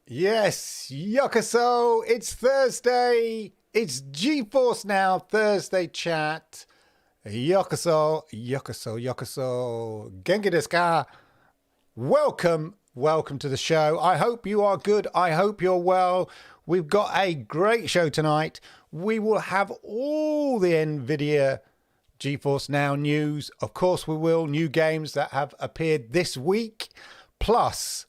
Yes, Yokoso, it's Thursday. It's GeForce Now Thursday chat. Yokoso, Yokoso, Yokoso. Genki desu ka? Welcome to the show. I hope you are good. I hope you're well. We've got a great show tonight. We will have all the NVIDIA GeForce Now news. Of course we will. New games that have appeared this week. Plus,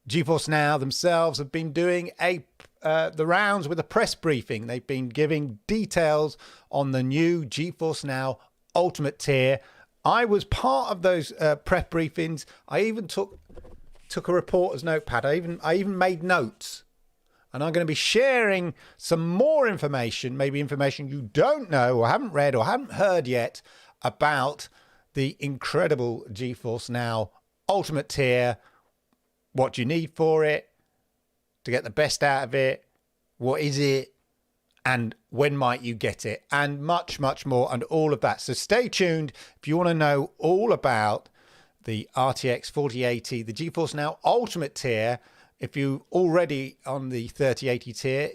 GeForce Now themselves have been doing the rounds with a press briefing. They've been giving details on the new GeForce Now Ultimate tier. I was part of those press briefings. I even took a reporter's notepad. I even made notes. And I'm going to be sharing some more information, maybe information you don't know or haven't read or haven't heard yet about the incredible GeForce Now Ultimate tier. What you need for it to get the best out of it, what is it, and when might you get it, and much more, and all of that. So stay tuned if you want to know all about the RTX4080, the GeForce Now Ultimate tier. If you already on the 3080 tier,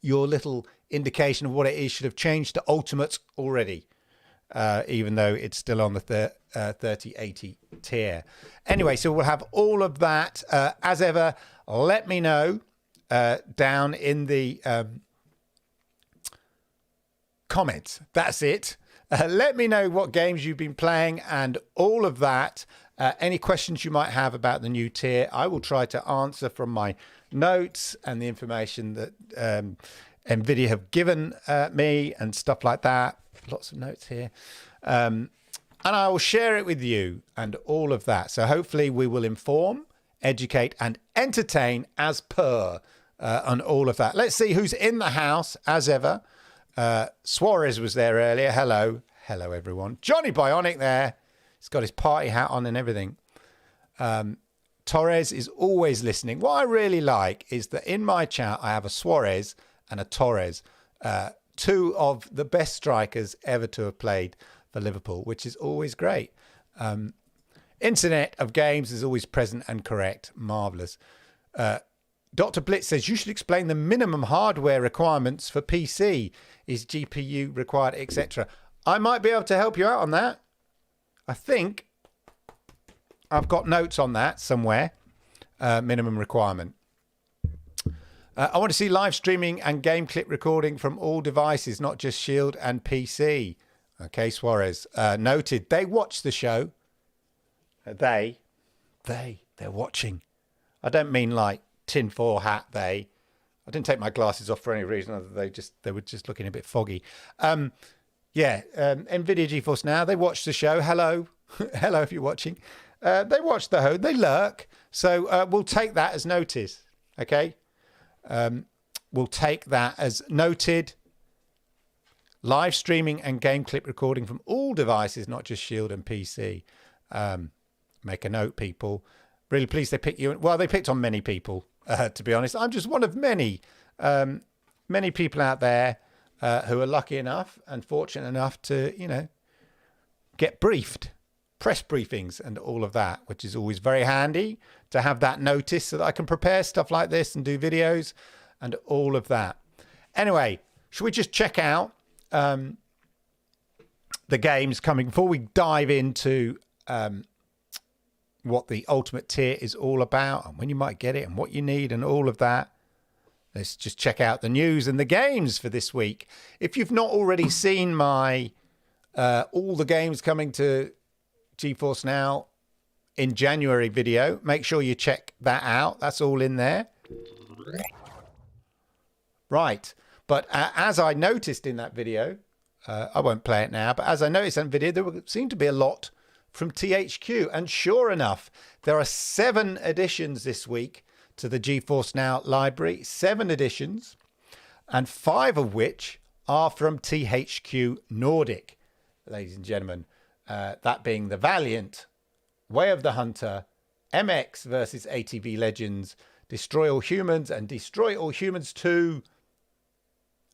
your little indication of what it is should have changed to Ultimate already, even though it's still on the 3080 tier. Anyway, so we'll have all of that. As ever, let me know down in the comments. That's it. Let me know what games you've been playing and all of that. Any questions you might have about the new tier, I will try to answer from my notes and the information that NVIDIA have given me and stuff like that. Lots of notes here. And I will share it with you and all of that. So hopefully we will inform, educate and entertain as per on all of that. Let's see who's in the house as ever. Suarez was there earlier. Hello everyone. Johnny Bionic there. He's got his party hat on and everything. Torres is always listening. What I really like is that in my chat, I have a Suarez and a Torres, two of the best strikers ever to have played for Liverpool, which is always great. Internet of Games is always present and correct. Marvellous. Dr. Blitz says, you should explain the minimum hardware requirements for PC. Is GPU required, etc.? I might be able to help you out on that. I think I've got notes on that somewhere. Minimum requirement. I want to see live streaming and game clip recording from all devices, not just Shield and PC. Okay, Suarez. Noted. They watch the show. They're watching. I don't mean like tinfoil hat. I didn't take my glasses off for any reason other than they were just looking a bit foggy. NVIDIA GeForce Now, they watch the show. Hello. Hello if you're watching. They watch the show. They lurk. So we'll take that as notice. Okay. We'll take that as noted. Live streaming and game clip recording from all devices, not just Shield and PC. Make a note, people. Really pleased they picked you. Well, they picked on many people, to be honest. I'm just one of many people out there who are lucky enough and fortunate enough to, get briefed, press briefings and all of that, which is always very handy to have that notice so that I can prepare stuff like this and do videos and all of that. Anyway, should we just check out the games coming before we dive into what the Ultimate tier is all about and when you might get it and what you need and all of that? Let's just check out the news and the games for this week. If you've not already seen my all the games coming to GeForce Now in January video, make sure you check that out. That's all in there. Right. But as I noticed in that video, I won't play it now, but as I noticed in that video, there seemed to be a lot from THQ. And sure enough, there are 7 additions this week to the GeForce Now library. 7 additions, and 5 of which are from THQ Nordic, ladies and gentlemen. That being the Valiant, Way of the Hunter, MX versus ATV Legends, Destroy All Humans, and Destroy All Humans 2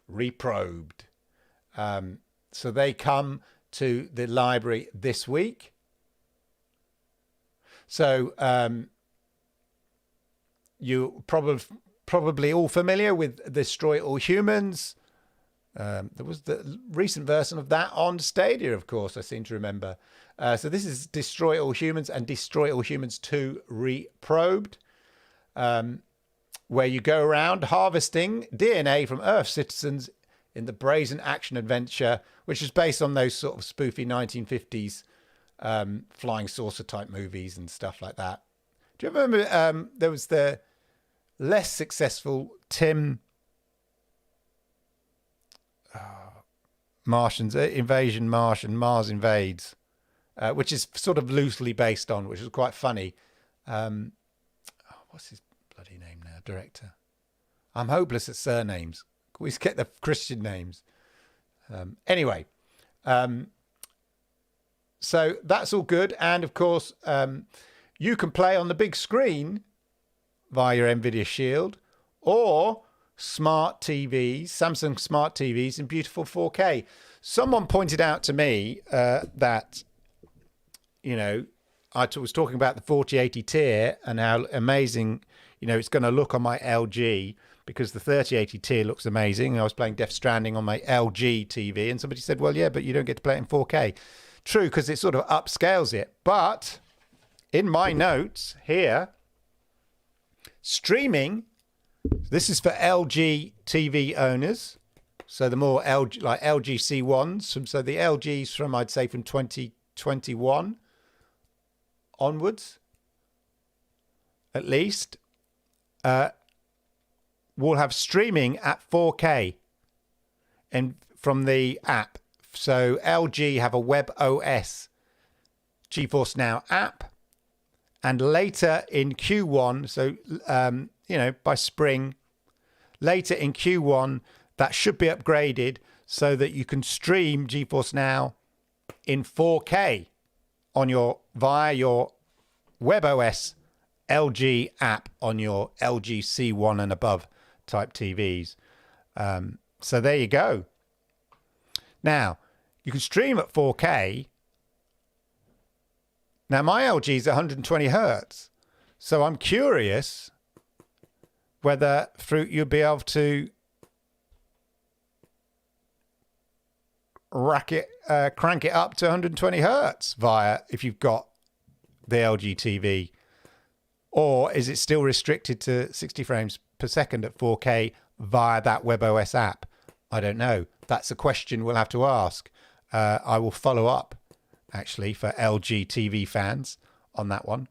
Reprobed. So they come to the library this week. So You're probably all familiar with Destroy All Humans. There was the recent version of that on Stadia, of course, I seem to remember. So this is Destroy All Humans and Destroy All Humans 2 Reprobed, where you go around harvesting DNA from Earth citizens in the brazen action adventure, which is based on those sort of spoofy 1950s flying saucer type movies and stuff like that. Do you remember there was the less successful Tim Martians Invasion Martian Mars Invades, which is sort of loosely based on, which is quite funny. What's his bloody name now? Director. I'm hopeless at surnames. We get the Christian names. Anyway, so that's all good. And of course, you can play on the big screen via your NVIDIA Shield or smart TVs, Samsung smart TVs in beautiful 4K. Someone pointed out to me that, you know, I was talking about the 4080 tier and how amazing, you know, it's going to look on my LG, because the 3080 tier looks amazing. I was playing Death Stranding on my LG TV, and somebody said, well, yeah, but you don't get to play it in 4K. True, because it sort of upscales it. But in my notes here, streaming, this is for LG TV owners. So the more LG, like LG C1s, so the LGs from, I'd say, from 2021 onwards, at least, will have streaming at 4K and from the app. So LG have a web OS GeForce Now app, and later in Q1, so you know, by spring, later in Q1, that should be upgraded so that you can stream GeForce Now in 4K on your via your WebOS LG app on your LG C1 and above type TVs. So there you go. Now, you can stream at 4K. Now, my LG is 120 hertz. So I'm curious whether you'll be able to crank it up to 120 hertz if you've got the LG TV. Or is it still restricted to 60 frames per second at 4K via that WebOS app? I don't know. That's a question we'll have to ask. I will follow up, actually, for LG TV fans on that one.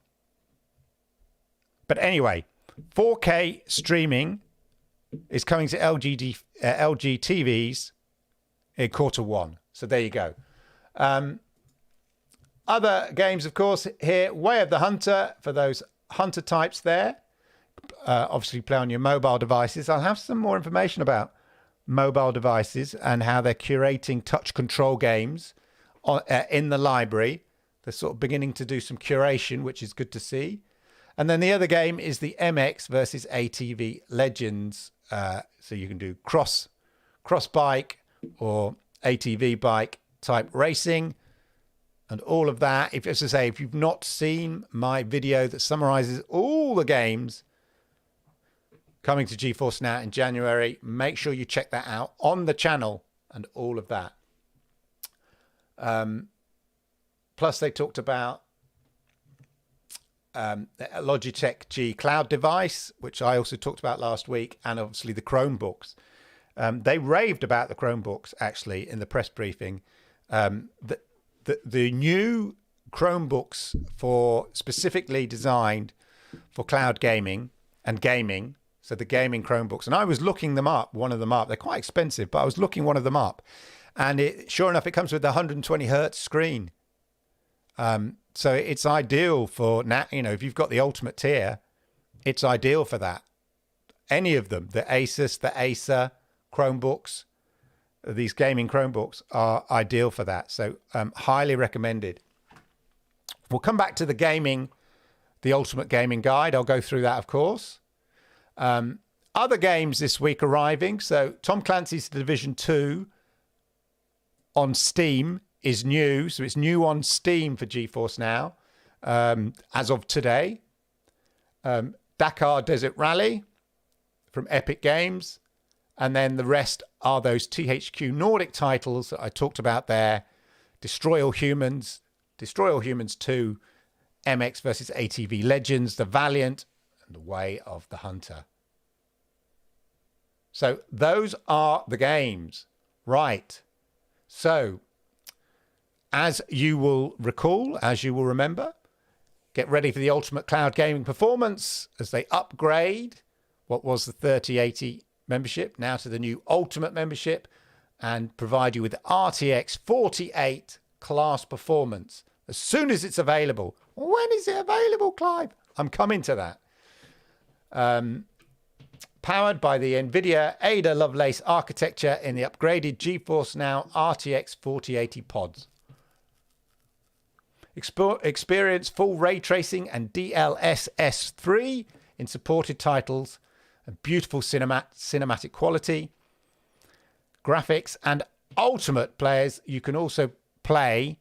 But anyway, 4K streaming is coming to LG TVs in Q1. So there you go. Other games, of course, here, Way of the Hunter, for those hunter types there. Obviously play on your mobile devices. I'll have some more information about mobile devices and how they're curating touch control games in the library. They're sort of beginning to do some curation, which is good to see. And then the other game is the MX versus ATV Legends. So you can do cross bike or ATV bike type racing and all of that. As I say, if you've not seen my video that summarizes all the games coming to GeForce Now in January, make sure you check that out on the channel and all of that. Plus, they talked about the Logitech G Cloud device, which I also talked about last week, and obviously the Chromebooks. They raved about the Chromebooks, actually, in the press briefing. The new Chromebooks specifically designed for cloud gaming and gaming. So the gaming Chromebooks, and I was looking them up, one of them up. They're quite expensive, but I was looking one of them up, and sure enough, it comes with the 120 hertz screen. So it's ideal for now. You know, if you've got the ultimate tier, it's ideal for that. Any of them, the Asus, the Acer Chromebooks, these gaming Chromebooks are ideal for that. So highly recommended. We'll come back to the gaming, the ultimate gaming guide. I'll go through that, of course. Other games this week arriving. So Tom Clancy's Division 2 on Steam is new. So it's new on Steam for GeForce Now as of today. Dakar Desert Rally from Epic Games. And then the rest are those THQ Nordic titles that I talked about there. Destroy All Humans 2, MX vs. ATV Legends, The Valiant, and The Way of the Hunter. So those are the games. Right. So as you will recall, as you will remember, get ready for the ultimate cloud gaming performance as they upgrade what was the 3080 membership now to the new ultimate membership and provide you with RTX 4080 class performance as soon as it's available. When is it available, Clive? I'm coming to that. Powered by the NVIDIA Ada Lovelace architecture in the upgraded GeForce Now RTX 4080 pods. Experience full ray tracing and DLSS 3 in supported titles, and beautiful cinematic quality, graphics, and ultimate players. You can also play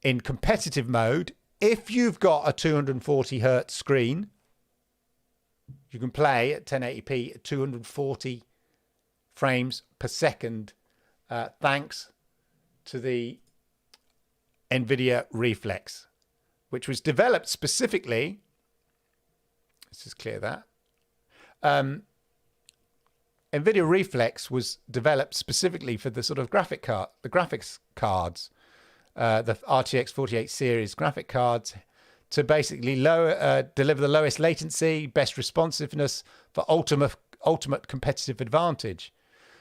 in competitive mode if you've got a 240 hertz screen. You can play at 1080p at 240 frames per second, thanks to the NVIDIA Reflex, which was developed specifically. Let's just clear that. NVIDIA Reflex was developed specifically for the sort of graphics cards, the RTX 4080 series graphic cards, to basically deliver the lowest latency, best responsiveness for ultimate competitive advantage.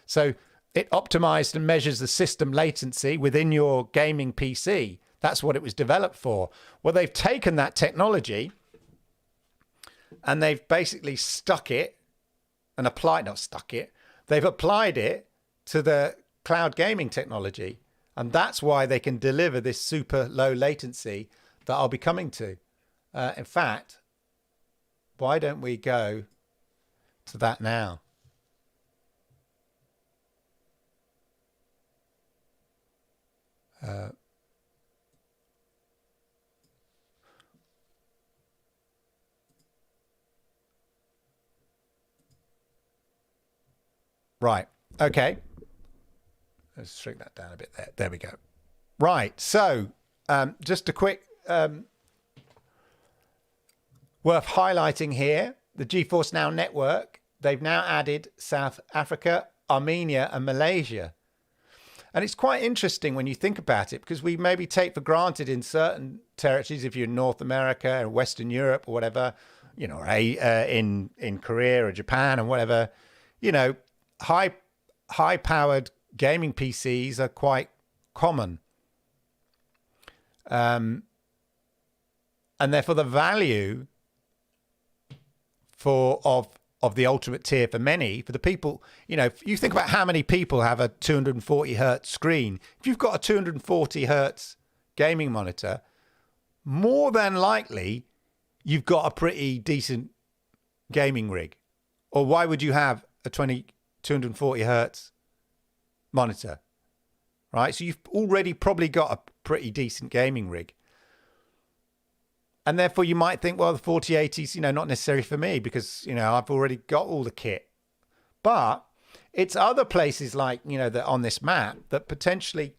So it optimized and measures the system latency within your gaming PC. That's what it was developed for. Well, they've taken that technology and they've basically they've applied it to the cloud gaming technology. And that's why they can deliver this super low latency that I'll be coming to. In fact, why don't we go to that now? Right. Okay. Let's shrink that down a bit there. There we go. Right. So just a quick worth highlighting here, the GeForce Now network. They've now added South Africa, Armenia, and Malaysia. And it's quite interesting when you think about it, because we maybe take for granted in certain territories, if you're in North America or Western Europe or whatever, you know, or in Korea or Japan or whatever, you know, high-powered gaming PCs are quite common. And therefore the value of the ultimate tier for many, for the people, you know, if you think about how many people have a 240 hertz screen. If you've got a 240 hertz gaming monitor, more than likely you've got a pretty decent gaming rig. Or why would you have a 240 hertz monitor, right? So you've already probably got a pretty decent gaming rig. And therefore you might think, well, the 4080's, you know, not necessary for me because, you know, I've already got all the kit. But it's other places like, you know, that on this map that potentially,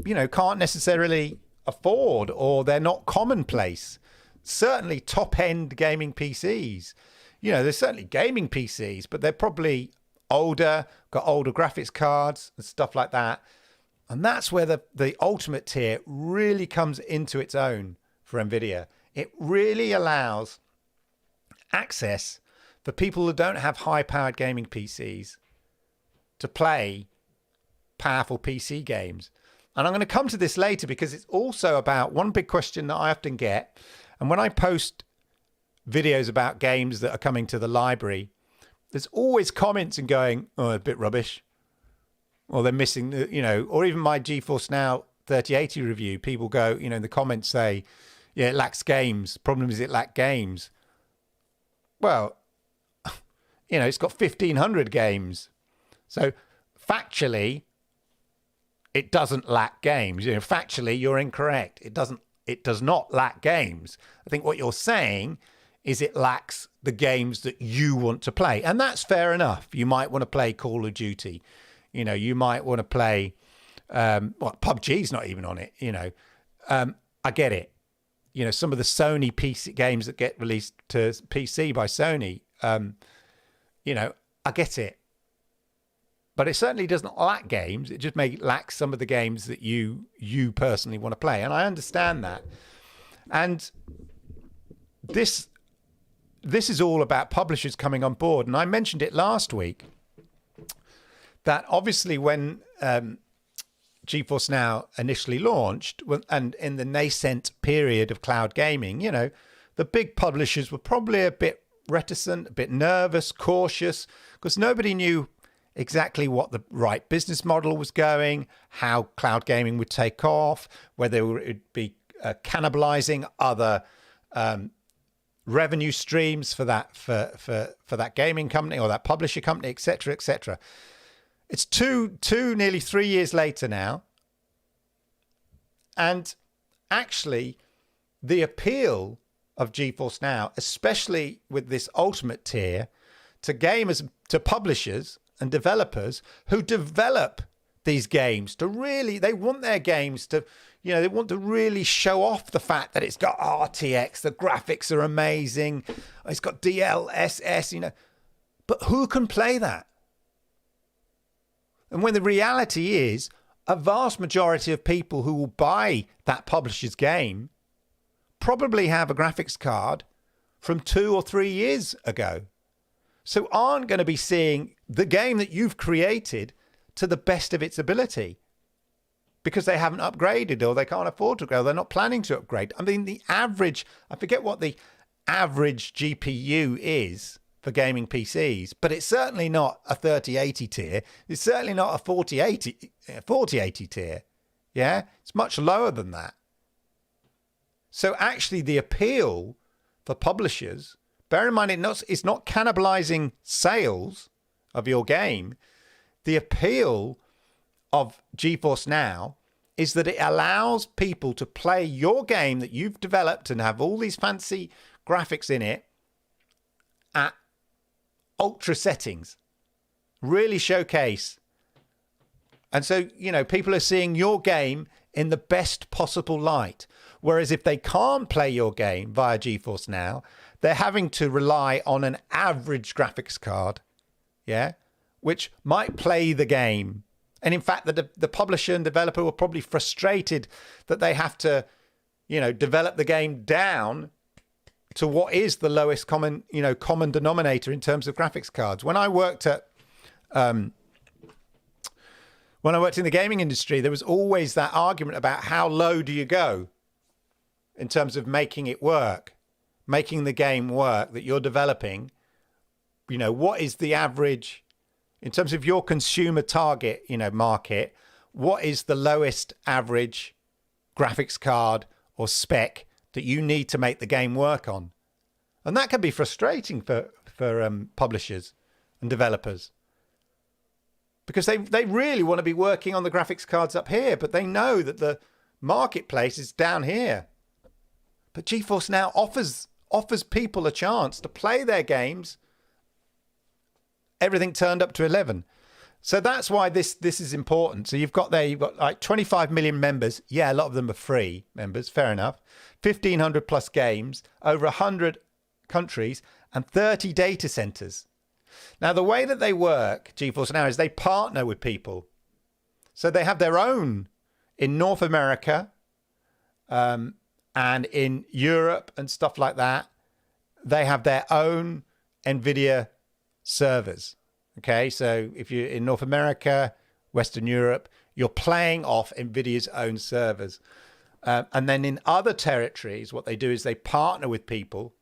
you know, can't necessarily afford, or they're not commonplace. Certainly top-end gaming PCs. You know, there's certainly gaming PCs, but they're probably older, got older graphics cards and stuff like that. And that's where the ultimate tier really comes into its own for NVIDIA. It really allows access for people who don't have high-powered gaming PCs to play powerful PC games. And I'm going to come to this later because it's also about one big question that I often get. And when I post videos about games that are coming to the library, there's always comments and going, oh, a bit rubbish. Or they're missing, you know, or even my GeForce Now 3080 review, people go, you know, in the comments say, yeah, it lacks games. Problem is it lacks games. Well, you know, it's got 1,500 games. So factually, it doesn't lack games. You know, factually, you're incorrect. It does not lack games. I think what you're saying is it lacks the games that you want to play. And that's fair enough. You might want to play Call of Duty. You know, you might want to play, PUBG's not even on it, you know. I get it. You know, some of the Sony PC games that get released to PC by Sony, you know, I get it. But it certainly doesn't lack games. It just may lack some of the games that you personally want to play. And I understand that. And this is all about publishers coming on board. And I mentioned it last week that obviously when GeForce Now initially launched, and in the nascent period of cloud gaming, you know, the big publishers were probably a bit reticent, a bit nervous, cautious, because nobody knew exactly what the right business model was going, how cloud gaming would take off, whether it would be cannibalizing other revenue streams for that gaming company or that publisher company, etc., etc. It's nearly 3 years later now, and actually, the appeal of GeForce Now, especially with this ultimate tier, to gamers, to publishers and developers who develop these games, to really, they want their games to, you know, they want to really show off the fact that it's got RTX, the graphics are amazing, it's got DLSS, you know. But who can play that? And when the reality is, a vast majority of people who will buy that publisher's game probably have a graphics card from 2 or 3 years ago. So aren't going to be seeing the game that you've created to the best of its ability, because they haven't upgraded or they can't afford to go. They're not planning to upgrade. I mean, the average, I forget what the average GPU is for gaming PCs, but it's certainly not a 3080 tier. It's certainly not a 4080 tier. Yeah, it's much lower than that. So actually the appeal for publishers, bear in mind it's not cannibalizing sales of your game. The appeal of GeForce Now is that it allows people to play your game that you've developed and have all these fancy graphics in it at ultra settings, really showcase. And so, you know, people are seeing your game in the best possible light. Whereas if they can't play your game via GeForce Now, they're having to rely on an average graphics card, yeah, which might play the game. And in fact, the publisher and developer were probably frustrated that they have to, you know, develop the game down to what is the lowest common denominator in terms of graphics cards. When I worked in the gaming industry, there was always that argument about how low do you go in terms of making it work, making the game work that you're developing. You know, what is the average in terms of your consumer target, you know, market? What is the lowest average graphics card or spec that you need to make the game work on? And that can be frustrating for publishers and developers, because they really want to be working on the graphics cards up here, but they know that the marketplace is down here. But GeForce Now offers people a chance to play their games, everything turned up to 11. So that's why this is important. So you've got like 25 million members. Yeah, a lot of them are free members, fair enough. 1,500 plus games, over 100 countries, and 30 data centers. Now, the way that they work, GeForce Now, is they partner with people. So they have their own in North America and in Europe and stuff like that. They have their own NVIDIA servers. Okay, so if you're in North America, Western Europe, you're playing off NVIDIA's own servers. And then in other territories, what they do is they partner with people.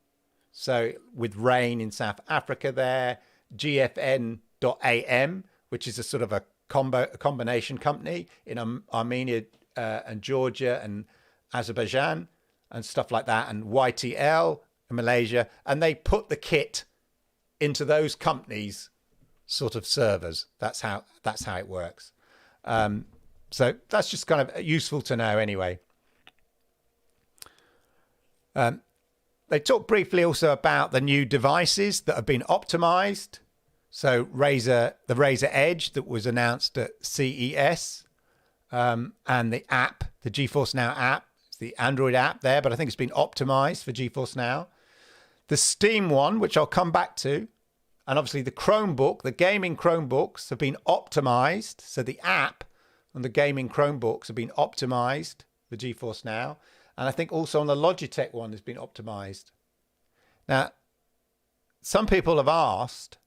So with Rain in South Africa there, GFN.am, which is a sort of a combination company in Armenia and Georgia and Azerbaijan and stuff like that, and YTL in Malaysia, and they put the kit into those companies' sort of servers. That's how it works. So that's just kind of useful to know anyway. They talked briefly also about the new devices that have been optimized. So the Razer Edge that was announced at CES, and the app, the GeForce Now app, it's the Android app there, but I think it's been optimized for GeForce Now. The Steam one, which I'll come back to, and obviously the Chromebook, the gaming Chromebooks have been optimized. So the app on the gaming Chromebooks have been optimized for GeForce Now. And I think also on the Logitech one has been optimized. Now, some people have asked,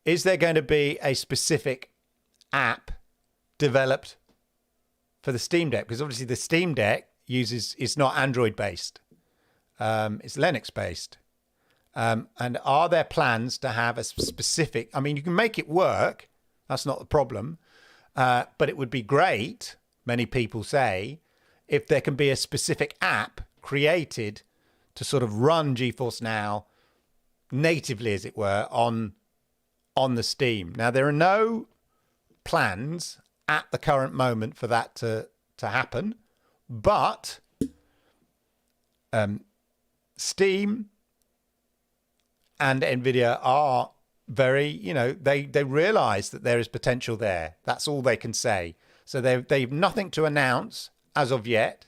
is there going to be a specific app developed for the Steam Deck? Because obviously the Steam Deck it's not Android based. It's Linux based. And are there plans to have a specific, I mean, you can make it work. That's not the problem. But it would be great, many people say, if there can be a specific app created to sort of run GeForce Now natively, as it were, on the Steam. Now, there are no plans at the current moment for that to happen, but Steam and NVIDIA are very, they realize that there is potential there. That's all they can say. So they've nothing to announce as of yet,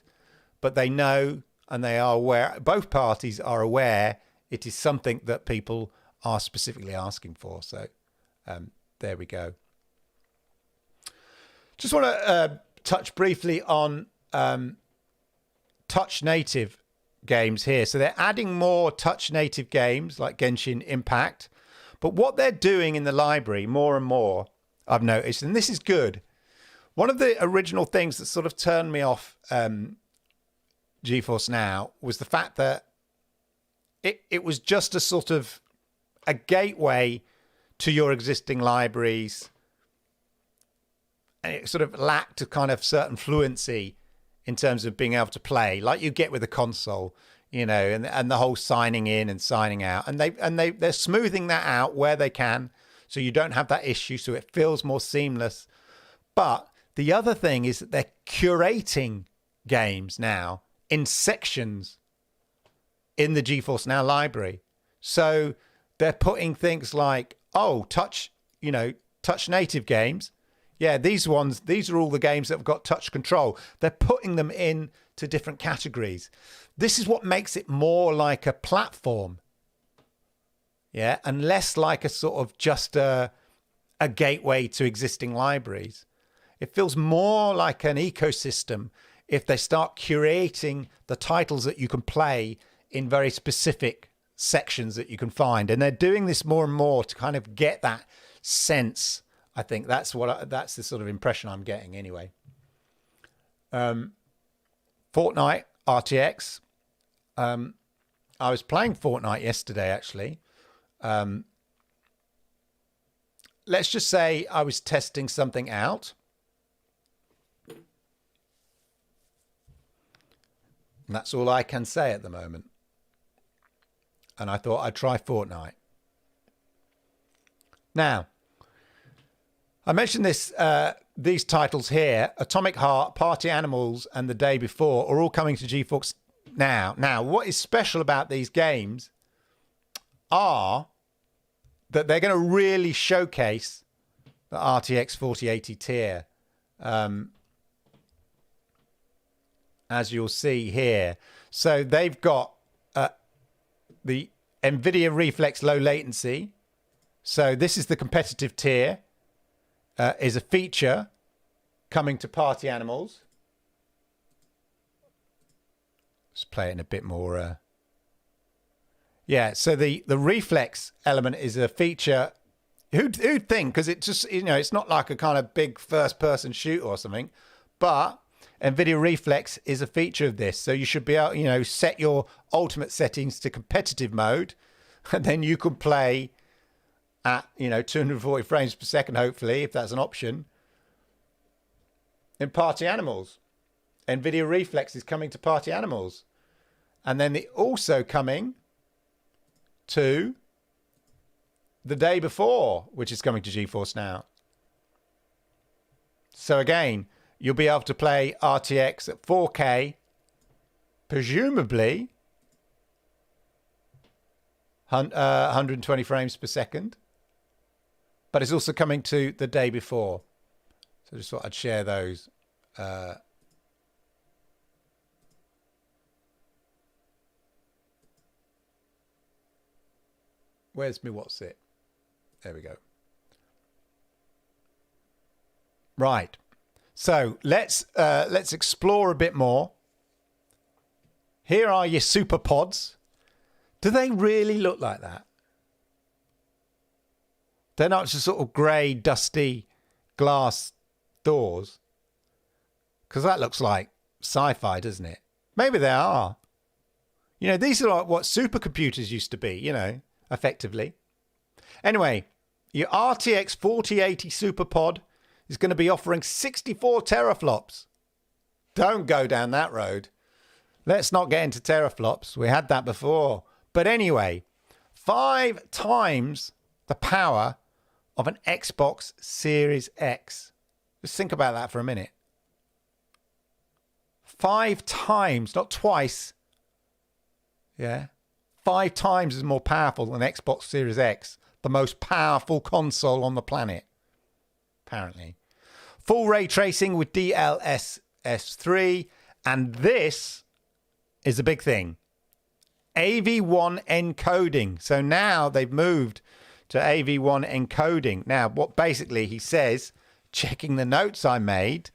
but they know and they are aware, both parties are aware it is something that people are specifically asking for. So there we go. Just want to touch briefly on touch native games here. So they're adding more touch native games like Genshin Impact, but what they're doing in the library more and more, I've noticed, and this is good. One of the original things that sort of turned me off GeForce Now was the fact that it was just a sort of a gateway to your existing libraries, and it sort of lacked a kind of certain fluency in terms of being able to play like you get with a console, and the whole signing in and signing out, and they're smoothing that out where they can, so you don't have that issue, so it feels more seamless. But the other thing is that they're curating games now in sections in the GeForce Now library. So they're putting things like, touch native games. Yeah, these are all the games that have got touch control. They're putting them in to different categories. This is what makes it more like a platform. Yeah, and less like a sort of just a gateway to existing libraries. It feels more like an ecosystem if they start curating the titles that you can play in very specific sections that you can find. And they're doing this more and more to kind of get that sense. I think that's the sort of impression I'm getting anyway. Fortnite RTX. I was playing Fortnite yesterday, actually. Let's just say I was testing something out. And that's all I can say at the moment. And I thought I'd try Fortnite. Now, I mentioned these titles here, Atomic Heart, Party Animals, and The Day Before are all coming to GeForce Now. Now, what is special about these games are that they're going to really showcase the RTX 4080 tier. As you'll see here. So they've got the NVIDIA Reflex low latency. So this is the competitive tier. Is a feature coming to Party Animals. Let's play it in a bit more. Yeah, so the Reflex element is a feature. Who'd think? Because it just, it's not like a kind of big first-person shooter or something, but NVIDIA Reflex is a feature of this. So you should be able, set your ultimate settings to competitive mode, and then you can play at 240 frames per second, hopefully, if that's an option. In Party Animals, NVIDIA Reflex is coming to Party Animals, and then also coming to The Day Before, which is coming to GeForce Now. So again, you'll be able to play RTX at 4K, presumably 120 frames per second. But it's also coming to the day before. So just thought I'd share those. Where's me what's it? There we go. Right. So let's explore a bit more. Here are your super pods. Do they really look like that? They're not just sort of grey, dusty glass doors. Because that looks like sci-fi, doesn't it? Maybe they are. You know, these are like what supercomputers used to be, you know, effectively. Anyway, your RTX4080 SuperPod is going to be offering 64 teraflops. Don't go down that road. Let's not get into teraflops. We had that before. But anyway, 5 times the power of an Xbox Series X. Just think about that for a minute. 5 times, not twice. Yeah. 5 times is more powerful than Xbox Series X, the most powerful console on the planet, apparently. Full ray tracing with DLSS 3, and this is a big thing. AV1 encoding. So now they've moved to AV1 encoding. Now, what basically he says, checking the notes I made,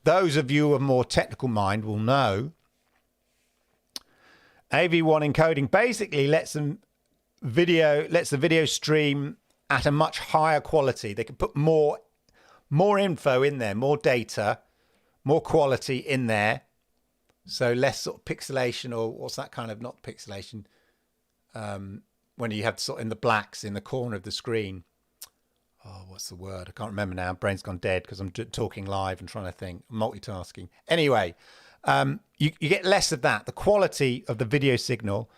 those of you of more technical mind will know, AV1 encoding basically lets the video stream at a much higher quality. They can put more info in there, more data, more quality in there. So less sort of pixelation, or what's that kind of, not pixelation, when you have sort of in the blacks in the corner of the screen. Oh, what's the word? I can't remember now. Brain's gone dead because I'm talking live and trying to think. I'm multitasking. Anyway, you get less of that. The quality of the video signal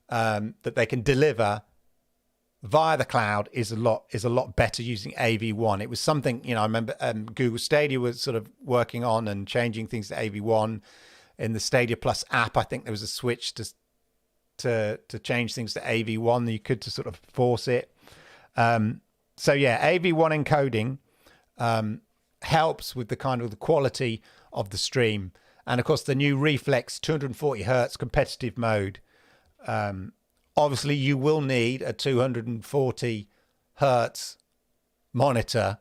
that they can deliver via the cloud is a lot better using AV1. It was something, you know, I remember Google Stadia was sort of working on and changing things to AV1. In the Stadia Plus app, I think there was a switch to change things to AV1 that you could to sort of force it. So yeah, AV1 encoding helps with the kind of the quality of the stream. And of course, the new Reflex 240 hertz competitive mode. Obviously, you will need a 240 hertz monitor.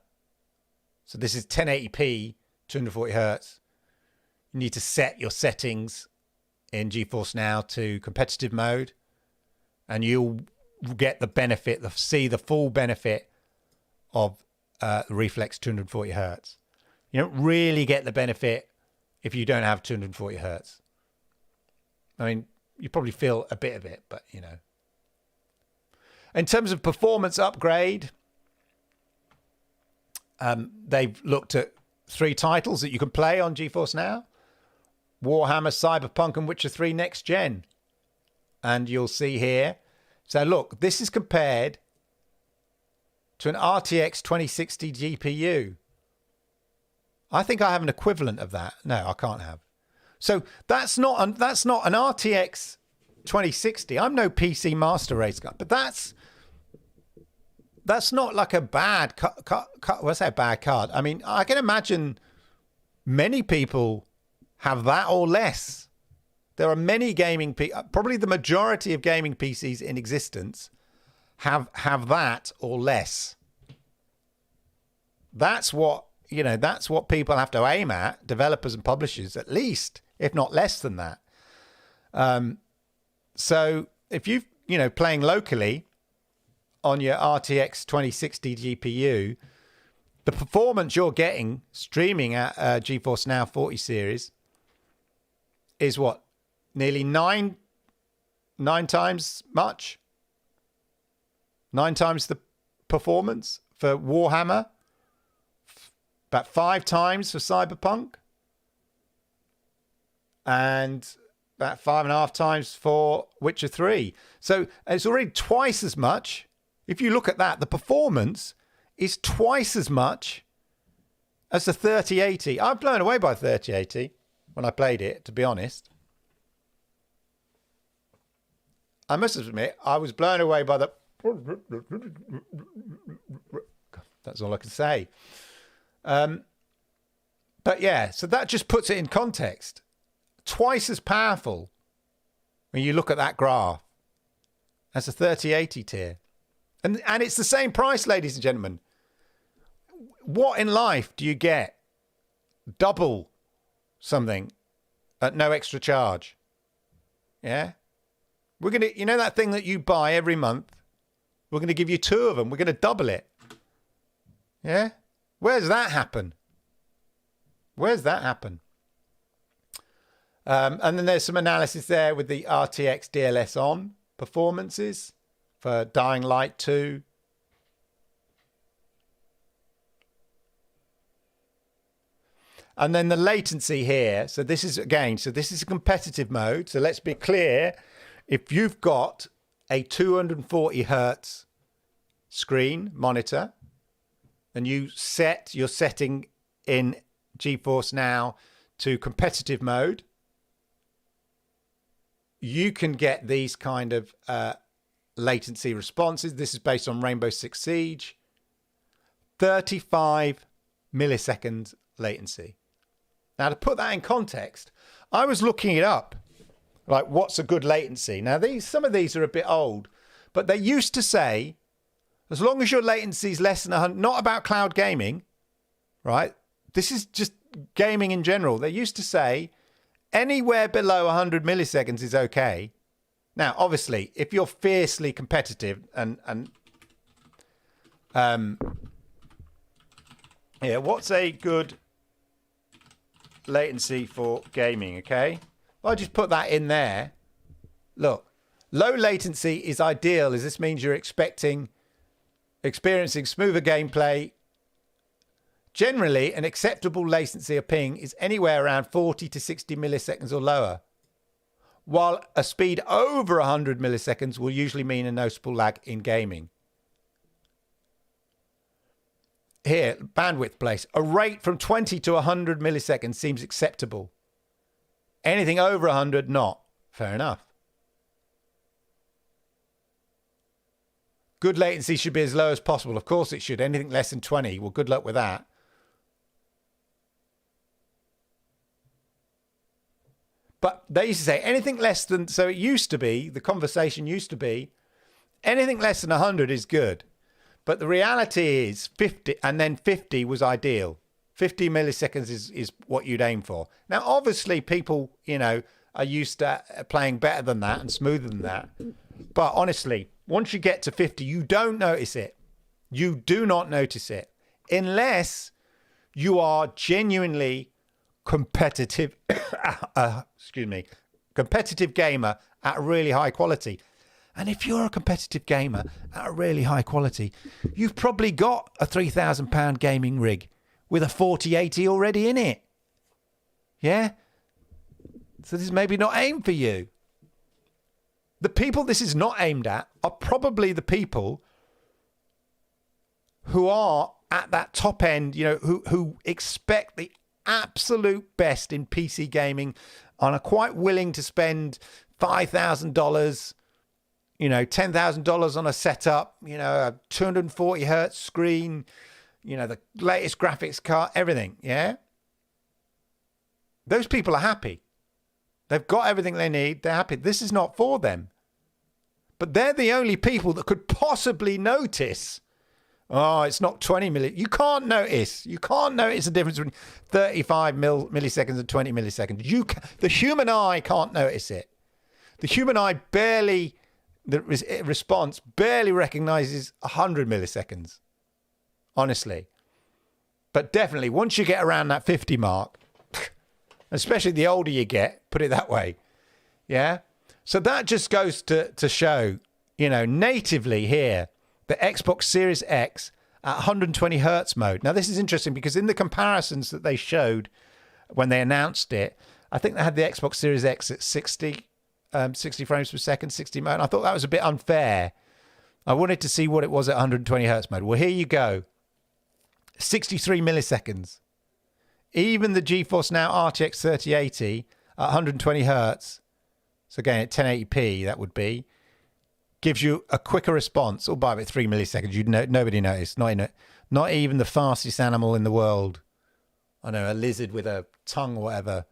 So this is 1080p, 240 hertz. You need to set your settings in GeForce Now to competitive mode, and you'll get the benefit, see the full benefit of the Reflex 240 hertz. You don't really get the benefit if you don't have 240 hertz. I mean, you probably feel a bit of it, but you know. In terms of performance upgrade, they've looked at 3 titles that you can play on GeForce Now: Warhammer, Cyberpunk, and Witcher 3 Next Gen. And you'll see here. So look, this is compared to an RTX 2060 GPU. I think I have an equivalent of that. No, I can't have. So that's not an RTX 2060. I'm no PC master race guy, but that's not like a bad what's that, bad card? I mean, I can imagine many people have that or less. There are many gaming, probably the majority of gaming PCs in existence have that or less. That's what, you know, that's what people have to aim at, developers and publishers, at least, if not less than that. So if you know, playing locally on your RTX 2060 GPU, the performance you're getting streaming at GeForce Now 40 series is what, nearly nine times much? 9 times the performance for Warhammer, about 5 times for Cyberpunk, and about 5.5 times for Witcher 3. So it's already twice as much. If you look at that, the performance is twice as much as the 3080. I'm blown away by 3080 when I played it, to be honest. I must admit, I was blown away by the... That's all I can say. But yeah, so that just puts it in context. Twice as powerful when you look at that graph as a 3080 tier. And it's the same price, ladies and gentlemen. What in life do you get double something at no extra charge? Yeah? We're going to, you know that thing that you buy every month? We're going to give you 2 of them. We're going to double it. Yeah? Where's that happen? Where's that happen? And then there's some analysis there with the RTX DLSS on performances for Dying Light 2. And then the latency here. So this is, again, so this is a competitive mode. So let's be clear. If you've got a 240 hertz screen monitor and you set your setting in GeForce Now to competitive mode, you can get these kind of latency responses. This is based on Rainbow Six Siege. 35 milliseconds latency. Now, to put that in context, I was looking it up. Like, what's a good latency? Now, some of these are a bit old, but they used to say, as long as your latency is less than 100, not about cloud gaming, right? This is just gaming in general. They used to say anywhere below 100 milliseconds is okay. Now, obviously, if you're fiercely competitive yeah, what's a good latency for gaming? Okay, I'll just put that in there. Look, low latency is ideal, as this means you're experiencing smoother gameplay. Generally, an acceptable latency of ping is anywhere around 40 to 60 milliseconds or lower, while a speed over 100 milliseconds will usually mean a noticeable lag in gaming. Here, bandwidth place. A rate from 20 to 100 milliseconds seems acceptable. Anything over 100, not. Fair enough. Good latency should be as low as possible. Of course it should. Anything less than 20, well, good luck with that. But they used to say anything less than, so it used to be, the conversation used to be, anything less than 100 is good. But the reality is 50, and then 50 was ideal. 50 milliseconds is what you'd aim for. Now, obviously, people, you know, are used to playing better than that and smoother than that. But honestly, once you get to 50, you don't notice it. You do not notice it. Unless you are genuinely competitive, competitive gamer at a really high quality. And if you're a competitive gamer at a really high quality, you've probably got a £3,000 gaming rig with a 4080 already in it. Yeah? So this is maybe not aimed for you. The people this is not aimed at are probably the people who are at that top end, you know, who expect the absolute best in PC gaming and are quite willing to spend $5,000, you know, $10,000 on a setup, you know, a 240 hertz screen, you know, the latest graphics card, everything. Yeah. Those people are happy. They've got everything they need. They're happy. This is not for them. But they're the only people that could possibly notice. Oh, it's not 20 milliseconds. You can't notice. You can't notice the difference between 35 milliseconds and 20 milliseconds. The human eye can't notice it. The human eye barely, the response barely recognizes 100 milliseconds. Honestly. But definitely, once you get around that 50 mark, especially the older you get, put it that way. Yeah? So that just goes to show, you know, natively here, the Xbox Series X at 120 hertz mode. Now, this is interesting because in the comparisons that they showed when they announced it, I think they had the Xbox Series X at 60 frames per second, 60 mode. I thought that was a bit unfair. I wanted to see what it was at 120 hertz mode. Well, here you go. 63 milliseconds. Even the GeForce Now RTX 3080 at 120 hertz, so again at 1080p that would be, gives you a quicker response. All by about 3 milliseconds. Nobody noticed. Not even the fastest animal in the world. I know, a lizard with a tongue or whatever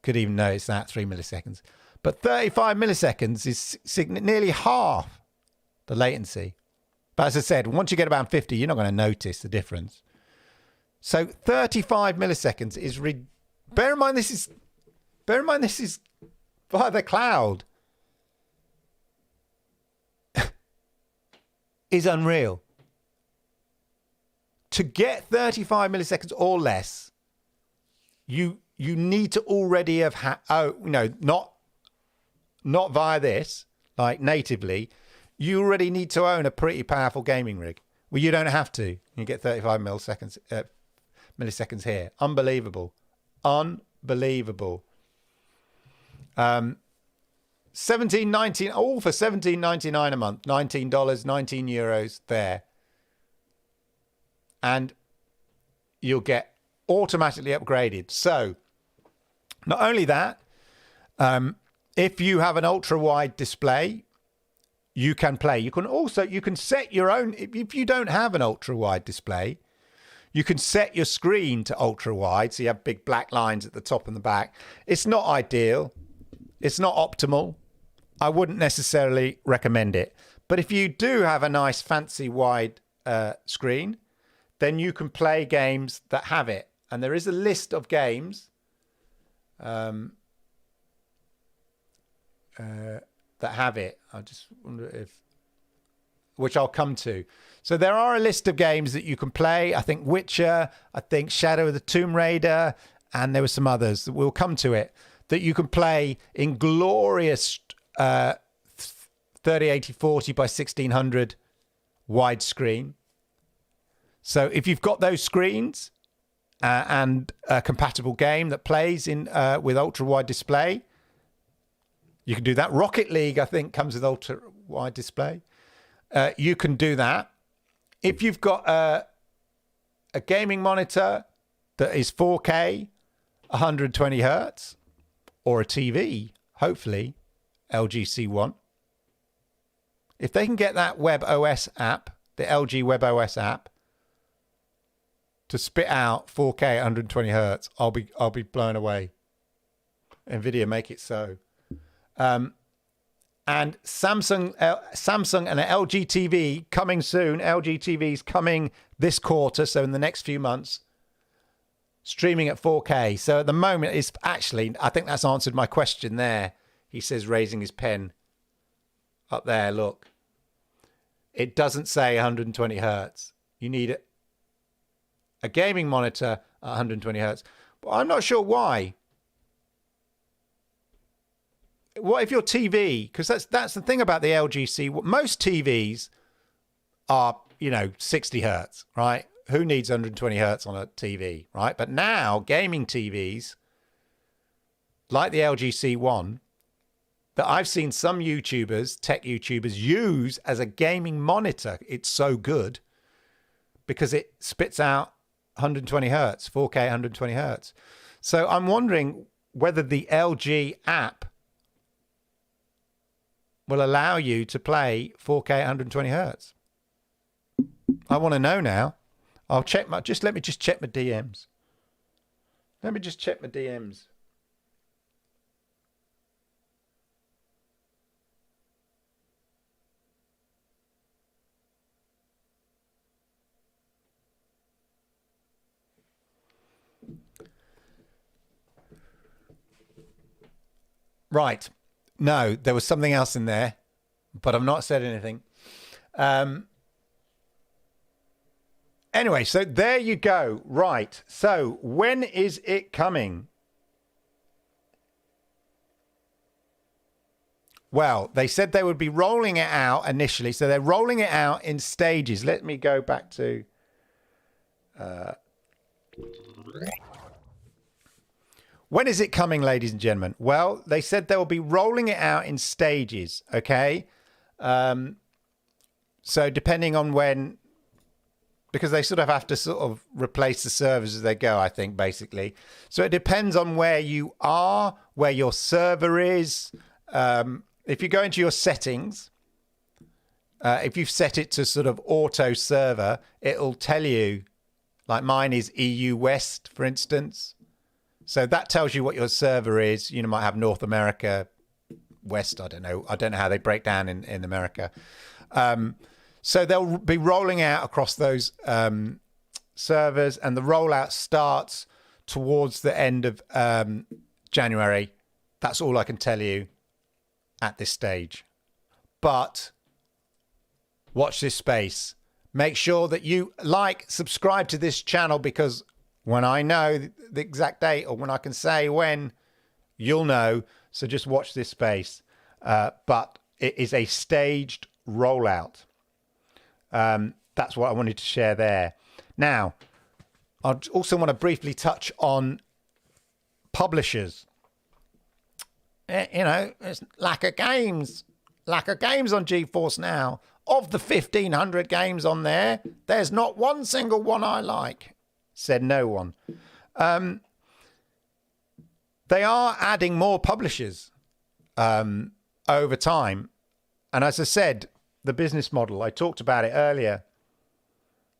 could even notice that, 3 milliseconds. But 35 milliseconds is nearly half the latency. But as I said, once you get about 50, you're not going to notice the difference. So 35 milliseconds is bear in mind this is via the cloud. Is unreal. To get 35 milliseconds or less, you need to already have not via this, like natively. You already need to own a pretty powerful gaming rig. Well, you don't have to. You get 35 milliseconds here. Unbelievable. 17.19, all for $17.99 a month, $19, 19 euros there. And you'll get automatically upgraded. So not only that, if you have an ultra wide display, you can play. You can set your own, if you don't have an ultra wide display, you can set your screen to ultra wide. So you have big black lines at the top and the back. It's not ideal. It's not optimal. I wouldn't necessarily recommend it. But if you do have a nice fancy wide screen, then you can play games that have it. And there is a list of games that have it. I just wonder which I'll come to. So there are a list of games that you can play. I think Witcher, I think Shadow of the Tomb Raider, and there were some others that we'll come to it, that you can play in glorious 3080/40 by 1600 widescreen. So if you've got those screens and a compatible game that plays in with ultra wide display, you can do that. Rocket League, I think, comes with ultra wide display. You can do that. If you've got a gaming monitor that is 4K, 120 hertz, or a TV, hopefully LG C1. If they can get that WebOS app, the LG WebOS app, to spit out 4K 120 hertz, I'll be blown away. NVIDIA, make it so. And Samsung and an LG TV coming soon. LG TV's coming this quarter, so in the next few months, streaming at 4K. So at the moment, it's actually, I think that's answered my question there. He says, raising his pen up there. Look, it doesn't say 120 hertz. You need a gaming monitor at 120 hertz. But I'm not sure why. What if your TV, because that's the thing about the LGC, most TVs are, 60 hertz, right? Who needs 120 hertz on a TV, right? But now gaming TVs, like the LG C1, that I've seen some YouTubers, tech YouTubers, use as a gaming monitor. It's so good because it spits out 120 hertz, 4K 120 hertz. So I'm wondering whether the LG app will allow you to play 4K 120 hertz. I want to know now. I'll check let me just check my DMs. Let me just check my DMs. Right. No, there was something else in there, but I've not said anything. Anyway, so there you go. Right. So when is it coming? Well, they said they would be rolling it out initially. So they're rolling it out in stages. Let me go back to... When is it coming, ladies and gentlemen? Well, they said they will be rolling it out in stages, okay? So depending on when... Because they sort of have to sort of replace the servers as they go, I think, basically. So it depends on where you are, where your server is. If you go into your settings, If you've set it to sort of auto server, it'll tell you, like mine is EU West, for instance. So that tells you what your server is. You might have North America, West, I don't know. I don't know how they break down in America. So they'll be rolling out across those servers, and the rollout starts towards the end of January. That's all I can tell you at this stage. But watch this space. Make sure that you subscribe to this channel, because when I know the exact date, or when I can say when, you'll know. So just watch this space. But it is a staged rollout. That's what I wanted to share there. Now, I also want to briefly touch on publishers. It's lack of games on GeForce Now. Of the 1,500 games on there, there's not one single one I like, said no one. They are adding more publishers over time. And as I said, the business model, I talked about it earlier.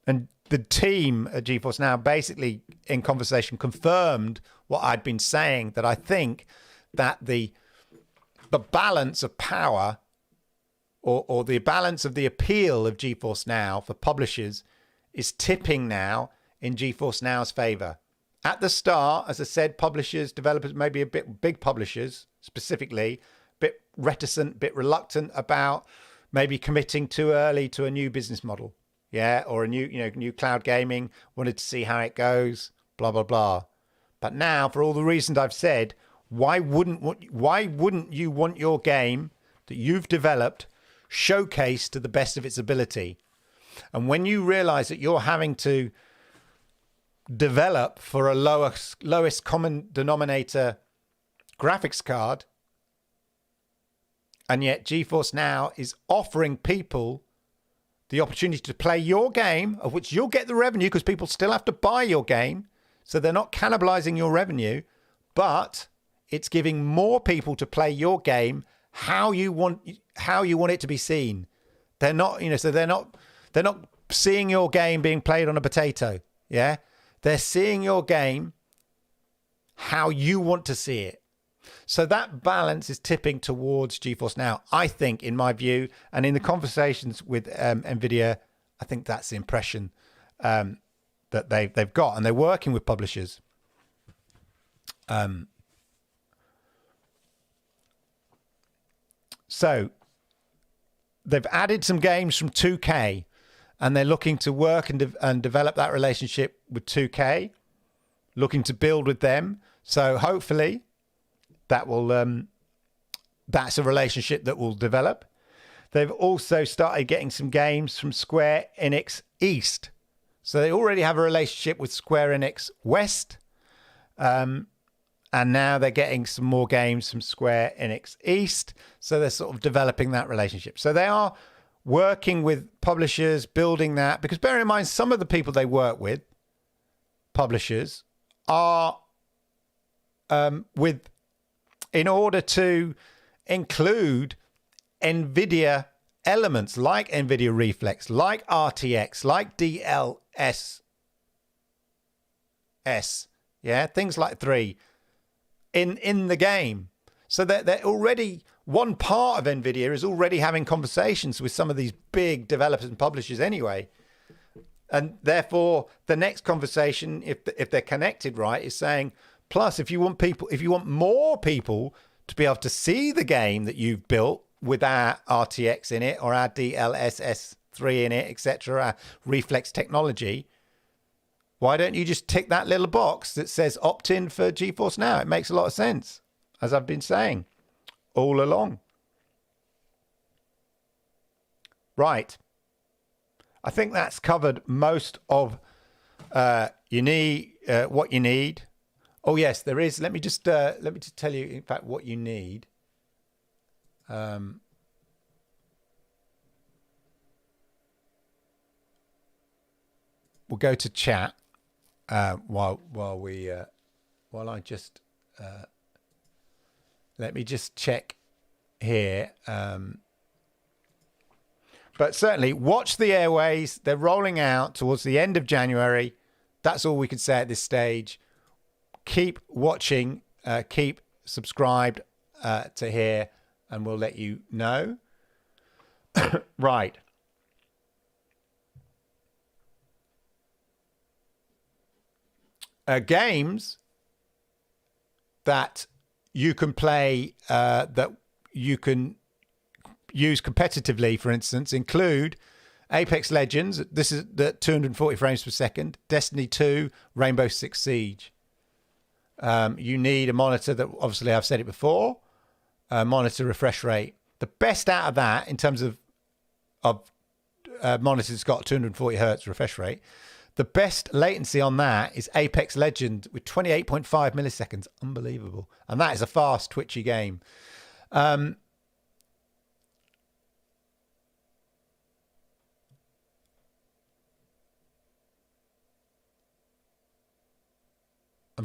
And the team at GeForce Now basically, in conversation, confirmed what I'd been saying, that I think that the balance of power, or the balance of the appeal of GeForce Now for publishers, is tipping now in GeForce Now's favor. At the start, as I said, publishers, developers, maybe a bit big publishers specifically, a bit reticent, a bit reluctant about maybe committing too early to a new business model. Yeah, or a new cloud gaming, wanted to see how it goes, blah, blah, blah. But now, for all the reasons I've said, why wouldn't you want your game that you've developed showcased to the best of its ability? And when you realize that you're having to develop for a lowest common denominator graphics card, and yet GeForce Now is offering people the opportunity to play your game, of which you'll get the revenue because people still have to buy your game, so they're not cannibalizing your revenue, but it's giving more people to play your game how you want it to be seen. They're not, so they're not seeing your game being played on a potato. Yeah, they're seeing your game how you want to see it. So that balance is tipping towards GeForce Now, I think, in my view, and in the conversations with NVIDIA, I think that's the impression that they've got, and they're working with publishers. So they've added some games from 2K, and they're looking to work and develop that relationship with 2K, looking to build with them. So hopefully that will that's a relationship that will develop. They've also started getting some games from Square Enix East. So they already have a relationship with Square Enix West. And now they're getting some more games from Square Enix East. So they're sort of developing that relationship. So they are working with publishers, building that. Because bear in mind, some of the people they work with, publishers, are in order to include NVIDIA elements like NVIDIA Reflex, like RTX, like DLSS, yeah, things like 3 in the game. So they're already, one part of NVIDIA is already having conversations with some of these big developers and publishers anyway. And therefore, the next conversation, if they're connected right, is saying, plus, if you want more people to be able to see the game that you've built with our RTX in it, or our DLSS 3 in it, etc., our Reflex technology, why don't you just tick that little box that says opt in for GeForce Now? It makes a lot of sense, as I've been saying all along. Right. I think that's covered most of what you need. Oh yes, there is. Let me just tell you, in fact, what you need. We'll go to chat while I just let me just check here. But certainly watch the airways. They're rolling out towards the end of January. That's all we can say at this stage. Keep watching, keep subscribed to here, and we'll let you know. Right. Games that you can play, that you can use competitively, for instance, include Apex Legends. This is the 240 frames per second. Destiny 2, Rainbow Six Siege. You need a monitor that, obviously I've said it before, monitor refresh rate. The best out of that in terms of monitors that's got 240 hertz refresh rate, the best latency on that is Apex Legends with 28.5 milliseconds. Unbelievable. And that is a fast, twitchy game. I'm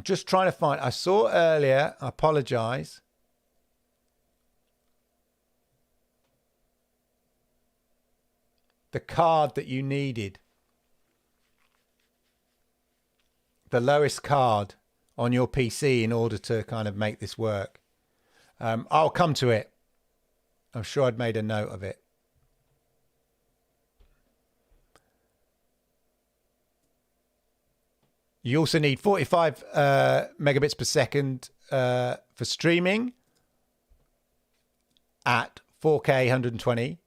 just trying to find, I saw earlier, I apologize. The card that you needed. The lowest card on your PC in order to kind of make this work. I'll come to it. I'm sure I'd made a note of it. You also need 45 megabits per second for streaming at 4K 120.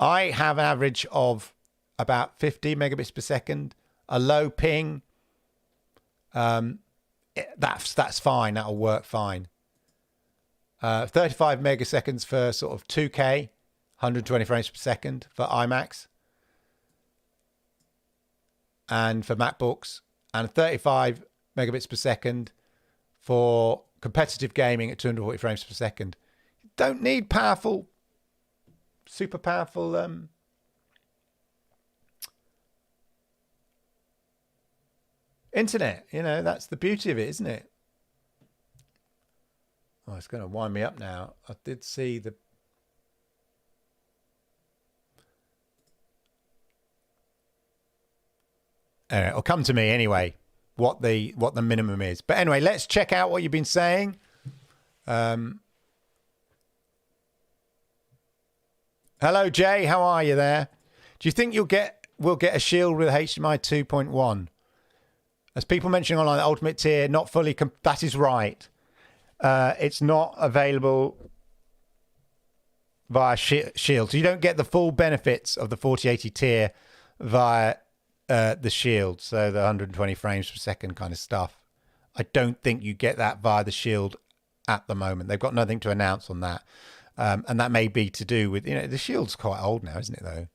I have an average of about 50 megabits per second. A low ping, that's fine. That'll work fine. 35 megaseconds for sort of 2K, 120 frames per second for iMacs and for MacBooks, and 35 megabits per second for competitive gaming at 240 frames per second. You don't need powerful, super powerful internet. You know, that's the beauty of it, isn't it? Oh, it's going to wind me up now. I did see the... It'll come to me anyway, what the minimum is. But anyway, let's check out what you've been saying. Hello, Jay. How are you there? Do you think we'll get a Shield with HDMI 2.1? As people mentioning online, the Ultimate tier not fully. That is right. It's not available via Shield, so you don't get the full benefits of the 4080 tier via the Shield. So the 120 frames per second kind of stuff. I don't think you get that via the Shield at the moment. They've got nothing to announce on that. And that may be to do with, the Shield's quite old now, isn't it,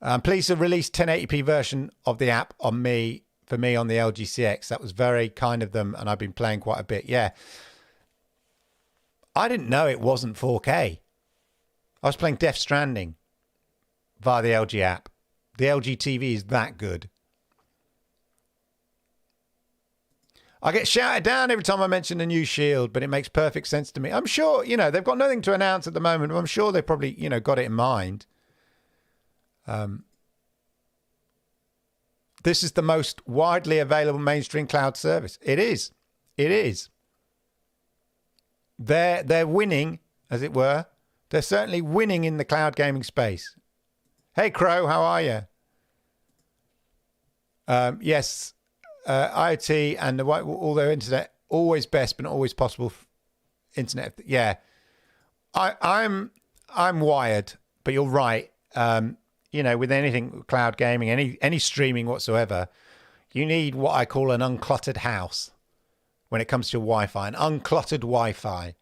though? Please release 1080p version of the app for me on the LG CX. That was very kind of them, and I've been playing quite a bit. Yeah. I didn't know it wasn't 4K. I was playing Death Stranding via the LG app. The LG TV is that good. I get shouted down every time I mention a new Shield, but it makes perfect sense to me. I'm sure, they've got nothing to announce at the moment. I'm sure they probably, got it in mind. This is the most widely available mainstream cloud service. It is. It is. They're winning, as it were. They're certainly winning in the cloud gaming space. Hey, Crow, how are you? Yes, IoT and all their internet, always best, but not always possible. Internet, yeah. I'm wired, but you're right. With anything cloud gaming, any streaming whatsoever, you need what I call an uncluttered house when it comes to Wi-Fi, an uncluttered Wi-Fi.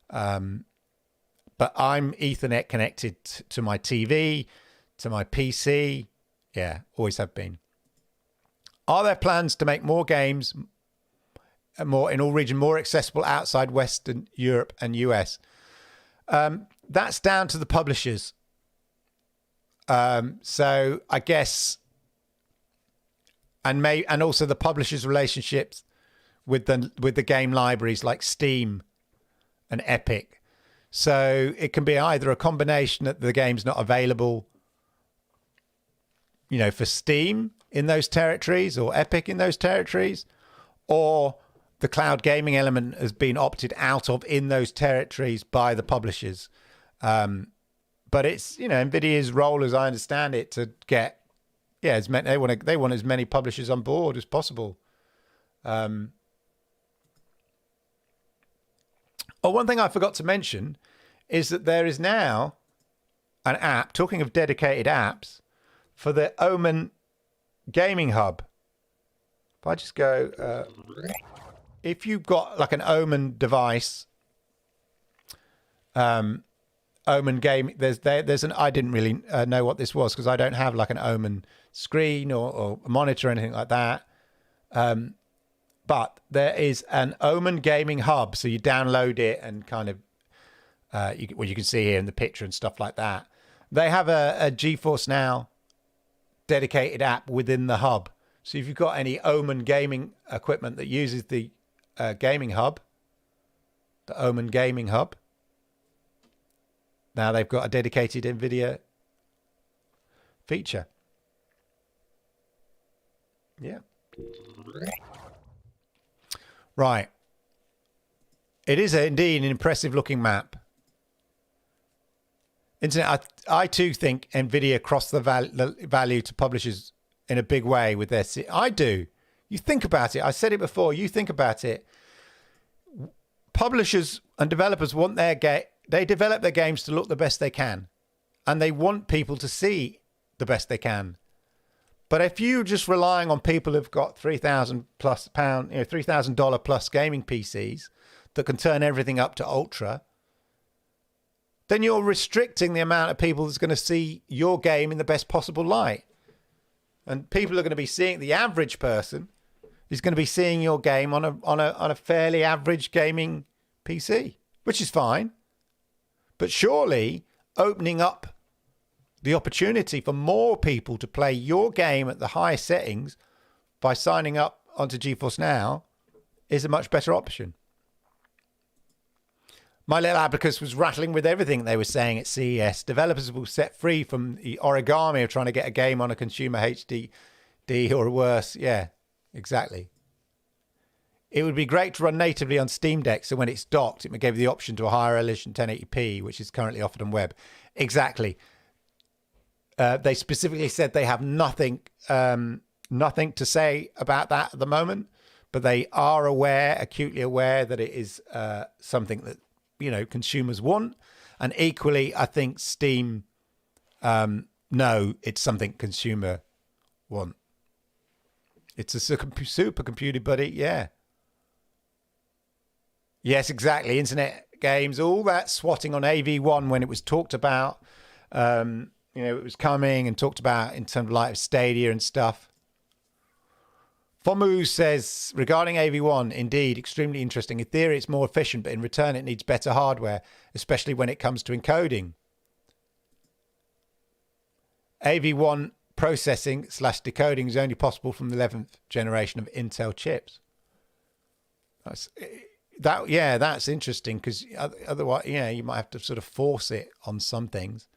But I'm Ethernet connected to my TV, to my PC. Yeah, always have been. Are there plans to make more games in all regions more accessible outside Western Europe and US? That's down to the publishers. So I guess, and also the publishers' relationships with the game libraries like Steam and Epic. So it can be either a combination that the game's not available, you know, for Steam in those territories or Epic in those territories, or the cloud gaming element has been opted out of in those territories by the publishers. But it's, you know, NVIDIA's role, as I understand it, to get, yeah, they want as many publishers on board as possible. Oh, one thing I forgot to mention is that there is now an app, talking of dedicated apps, for the Omen Gaming Hub. If I just go, if you've got like an Omen device, Omen Game, there's an, I didn't really know what this was because I don't have like an Omen screen or a monitor or anything like that. But there is an Omen Gaming Hub, so you download it and kind of, you can see here in the picture and stuff like that. They have a GeForce Now dedicated app within the hub. So if you've got any Omen gaming equipment that uses the gaming hub, the Omen Gaming Hub, now they've got a dedicated NVIDIA feature. Yeah. Right. It is indeed an impressive looking map. Internet, I too think NVIDIA crossed the value to publishers in a big way with their... I do. You think about it. I said it before. You think about it. Publishers and developers want their they develop their games to look the best they can. And they want people to see the best they can. But if you're just relying on people who've got £3,000 plus $3,000 plus gaming PCs that can turn everything up to ultra, then you're restricting the amount of people that's going to see your game in the best possible light. And people are going to be seeing, the average person is going to be seeing your game on a fairly average gaming PC, which is fine. But surely opening up the opportunity for more people to play your game at the highest settings by signing up onto GeForce Now is a much better option. My little abacus was rattling with everything they were saying at CES. Developers will set free from the origami of trying to get a game on a consumer HDD or worse. Yeah, exactly. It would be great to run natively on Steam Deck, so when it's docked, it may give you the option to a higher resolution 1080p, which is currently offered on web. Exactly. They specifically said they have nothing to say about that at the moment, but they are acutely aware that it is something that, you know, consumers want. And equally, I think Steam know it's something consumer want. It's a supercomputer, buddy. Yeah. Yes, exactly. Internet games, all that swatting on AV1 when it was talked about. You know, it was coming and talked about in terms of like Stadia and stuff. Fomu says, regarding AV1, indeed, extremely interesting. In theory, it's more efficient, but in return, it needs better hardware, especially when it comes to encoding. AV1 processing / decoding is only possible from the 11th generation of Intel chips. That's interesting, because otherwise, yeah, you might have to sort of force it on some things.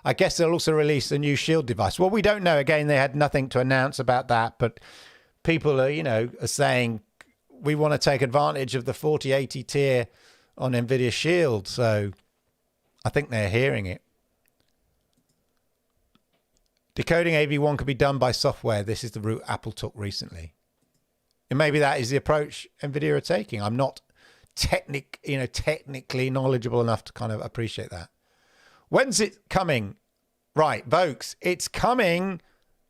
I guess they'll also release a new Shield device. Well, we don't know. Again, they had nothing to announce about that, but people are, are saying we want to take advantage of the 4080 tier on NVIDIA Shield. So I think they're hearing it. Decoding AV1 can be done by software. This is the route Apple took recently. And maybe that is the approach NVIDIA are taking. I'm not technically knowledgeable enough to kind of appreciate that. When's it coming? Right, folks, it's coming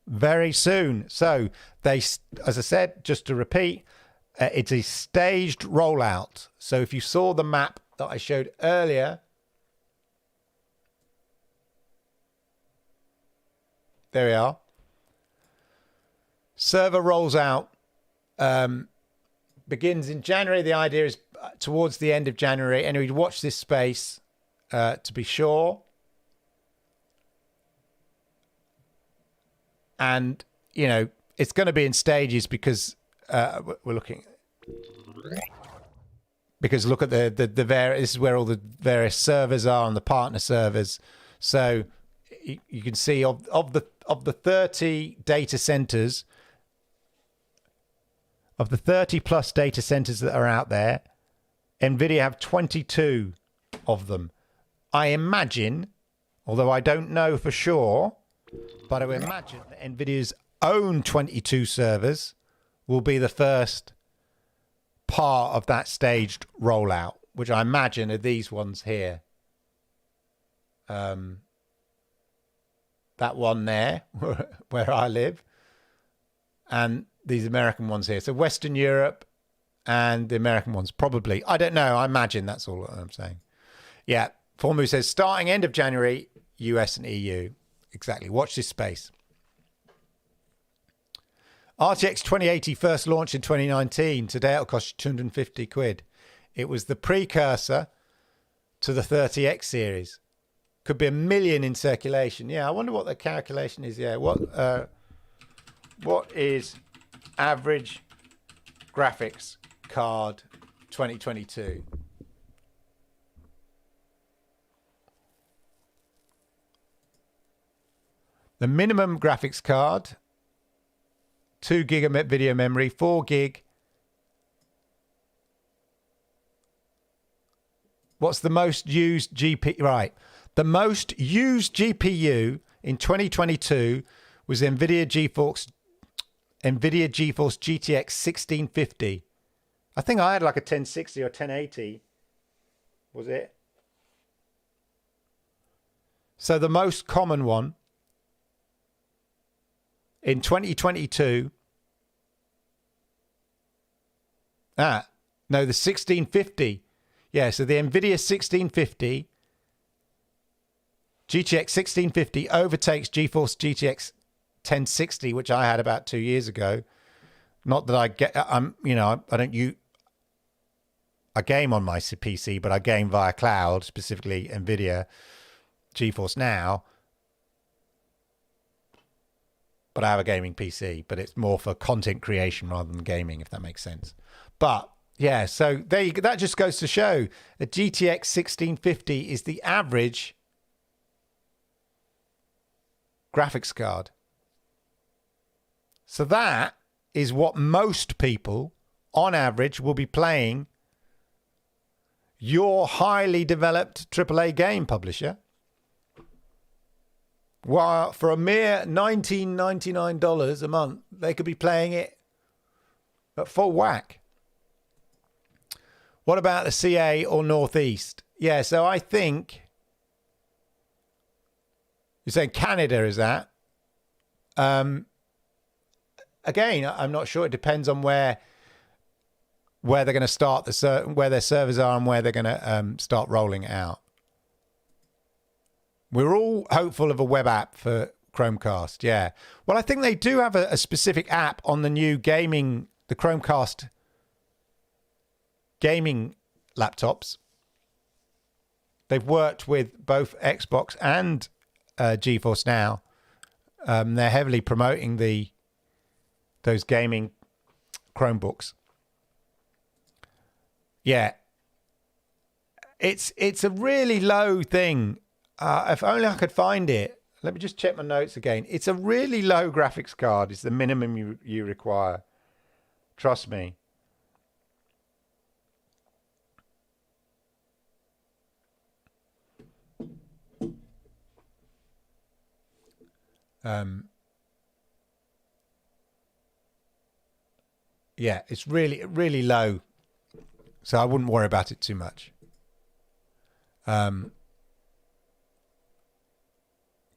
very soon. So they, as I said, just to repeat, it's a staged rollout. So if you saw the map that I showed earlier, there we are. Server rolls out, begins in January. The idea is towards the end of January. Anyway, watch this space to be sure. And, it's going to be in stages because we're looking. because look at the various, this is where all the various servers are and the partner servers. So you can see of the 30 data centers, of the 30 plus data centers that are out there, NVIDIA have 22 of them. I imagine, although I don't know for sure, but I would imagine that NVIDIA's own 22 servers will be the first part of that staged rollout, which I imagine are these ones here. That one there, where I live, and these American ones here. So Western Europe and the American ones, probably. I don't know. I imagine that's all I'm saying. Yeah. Formu says, starting end of January, US and EU. Exactly. Watch this space. RTX4080 first launched in 2019. Today it'll cost you 250 quid. It was the precursor to the 30X series. Could be 1 million in circulation. Yeah, I wonder what the calculation is. Yeah, what is average graphics card 2022? The minimum graphics card, 2 gigabit video memory, 4 gig. What's the most used GPU? Right. The most used GPU in 2022 was NVIDIA GeForce GTX 1650. I think I had like a 1060 or 1080. Was it? So the most common one in 2022. No, the 1650. Yeah, so the NVIDIA 1650, GTX 1650 overtakes GeForce GTX 1060, which I had about 2 years ago. Not that I game on my PC, but I game via cloud, specifically NVIDIA GeForce Now. But I have a gaming PC, but it's more for content creation rather than gaming, if that makes sense. But yeah, so that just goes to show a GTX 1650 is the average graphics card. So that is what most people, on average, will be playing your highly developed AAA game publisher. While for a mere $19.99 a month, they could be playing it at full whack. What about the CA or Northeast? Yeah, so I think you're saying Canada, is that? Again, I'm not sure. It depends on where they're going to start where their servers are and where they're going to start rolling it out. We're all hopeful of a web app for Chromecast. Yeah. Well, I think they do have a specific app on the new the Chromecast gaming laptops. They've worked with both Xbox and GeForce Now. They're heavily promoting those gaming Chromebooks. Yeah. It's a really low thing. If only I could find it. Let me just check my notes again. It's a really low graphics card. It's the minimum you require. Trust me. Yeah, it's really, really low. So I wouldn't worry about it too much.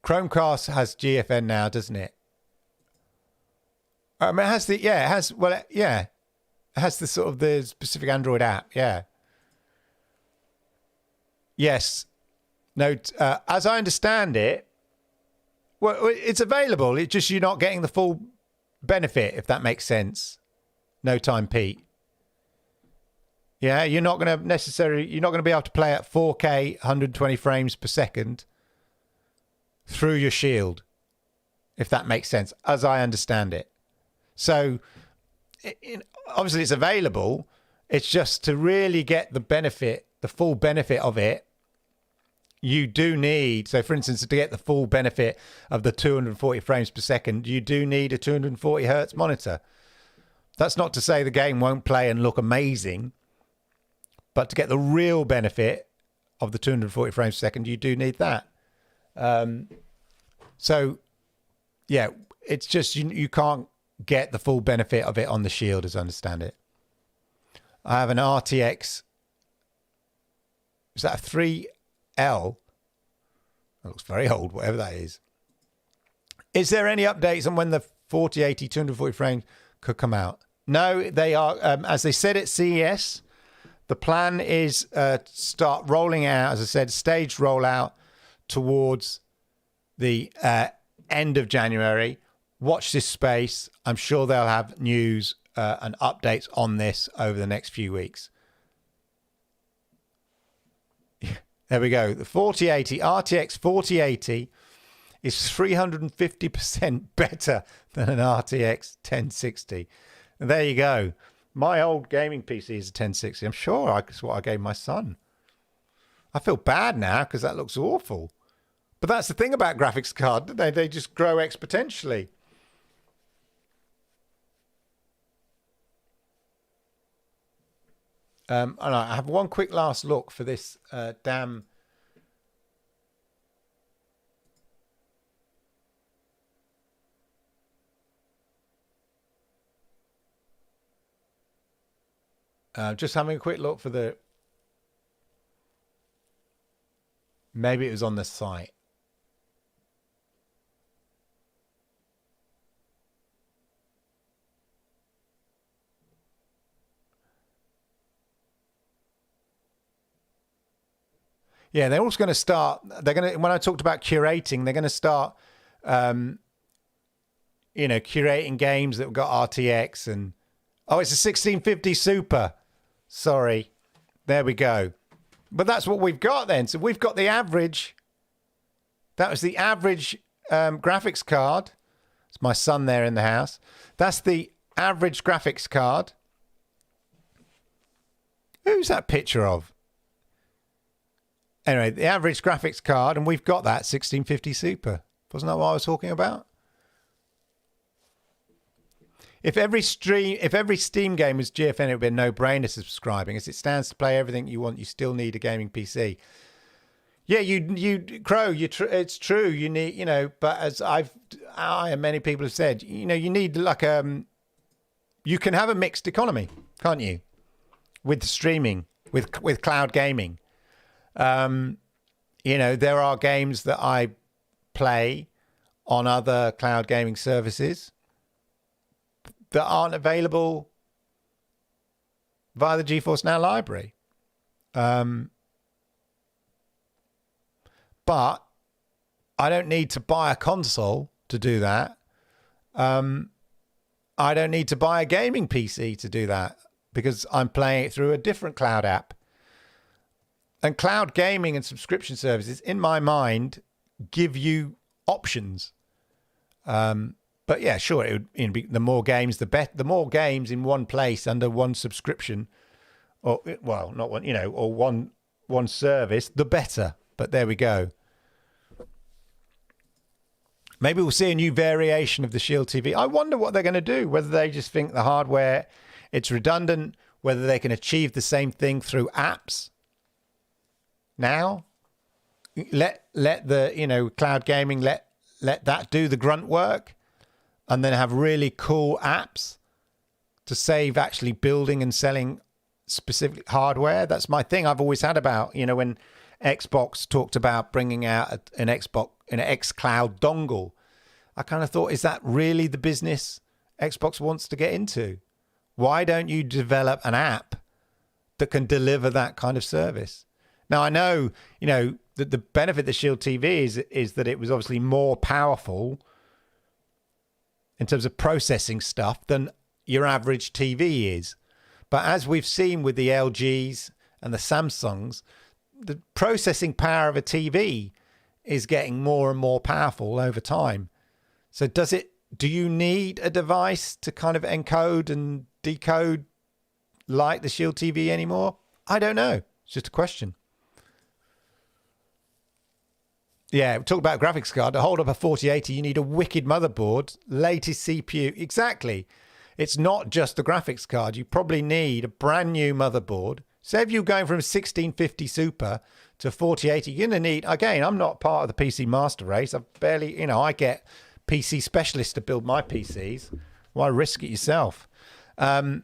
Chromecast has GFN now, doesn't it? It has the, yeah, it has, well, yeah. It has the sort of the specific Android app, yeah. Yes. No, as I understand it, well, it's available. It's just you're not getting the full benefit, if that makes sense. No time, Pete. Yeah, you're not going to be able to play at 4K, 120 frames per second through your Shield, if that makes sense, as I understand it. So, obviously it's available. It's just to really get the benefit, the full benefit of it, you do need, so for instance, to get the full benefit of the 240 frames per second, you do need a 240 hertz monitor. That's not to say the game won't play and look amazing, but to get the real benefit of the 240 frames per second, you do need that. So, yeah, it's just you can't get the full benefit of it on the Shield, as I understand it. I have an RTX. Is that a 3L? That looks very old, whatever that is. Is there any updates on when the 4080 240 frames could come out? No, they are, as they said at CES, the plan is to start rolling out, as I said, staged rollout towards the end of January. Watch this space. I'm sure they'll have news and updates on this over the next few weeks. There we go. The 4080, RTX 4080 is 350% better than an RTX 1060. And there you go. My old gaming PC is a 1060. I'm sure that's what I gave my son. I feel bad now because that looks awful. But that's the thing about graphics cards. They just grow exponentially. And I have one quick last look for this damn... just having a quick look for the... Maybe it was on the site. Yeah, they're also going to start... They're going to... When I talked about curating, they're going to start, curating games that have got RTX and... Oh, it's a 1650 Super. Sorry. There we go. But that's what we've got then. So we've got the average. That was the average graphics card. It's my son there in the house. That's the average graphics card. Who's that picture of? Anyway, the average graphics card, and we've got that 1650 Super. Wasn't that what I was talking about? If every Steam game was GFN, it would be a no-brainer subscribing. As it stands to play everything you want, you still need a gaming PC. Yeah, it's true. You need, but as I and many people have said, you need like you can have a mixed economy, can't you? With streaming, with cloud gaming. There are games that I play on other cloud gaming services that aren't available via the GeForce Now library. But I don't need to buy a console to do that. I don't need to buy a gaming PC to do that because I'm playing it through a different cloud app. And cloud gaming and subscription services, in my mind, give you options. But yeah, sure, it would be the more games, the better. The more games in one place under one subscription, or not one, or one service, the better. But there we go. Maybe we'll see a new variation of the Shield TV. I wonder what they're going to do. Whether they just think the hardware it's redundant, whether they can achieve the same thing through apps. Now, let the cloud gaming let that do the grunt work. And then have really cool apps to save actually building and selling specific hardware. That's my thing I've always had about, when Xbox talked about bringing out an xCloud dongle. I kind of thought, is that really the business Xbox wants to get into? Why don't you develop an app that can deliver that kind of service? Now, I know, that the benefit of the Shield TV is that it was obviously more powerful in terms of processing stuff than your average TV is. But as we've seen with the LGs and the Samsungs, the processing power of a TV is getting more and more powerful over time. So do you need a device to kind of encode and decode like the Shield TV anymore? I don't know. It's just a question. Yeah, talk about graphics card. To hold up a 4080, you need a wicked motherboard, latest CPU. Exactly. It's not just the graphics card. You probably need a brand new motherboard. Say if you're going from 1650 Super to 4080, you're going to need, again, I'm not part of the PC master race. I've barely, I get PC specialists to build my PCs. Why risk it yourself? But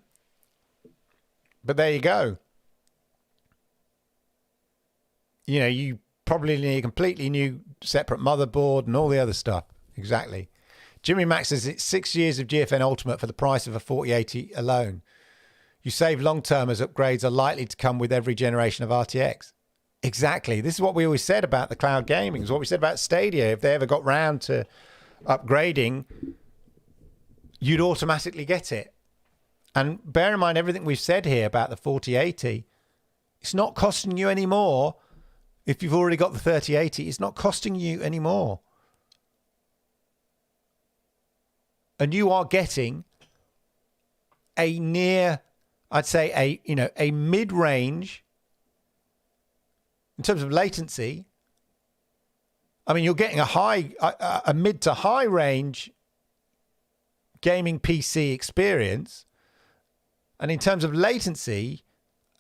there you go. You probably need a completely new separate motherboard and all the other stuff. Exactly. Jimmy Max says it's 6 years of GFN Ultimate for the price of a 4080 alone. You save long term as upgrades are likely to come with every generation of RTX. Exactly. This is what we always said about the cloud gaming. It's what we said about Stadia. If they ever got round to upgrading, you'd automatically get it. And bear in mind everything we've said here about the 4080. It's not costing you any more. If you've already got the 3080, it's not costing you any more. And you are getting a near, I'd say a mid-range in terms of latency. I mean, you're getting a mid to high range gaming PC experience. And in terms of latency,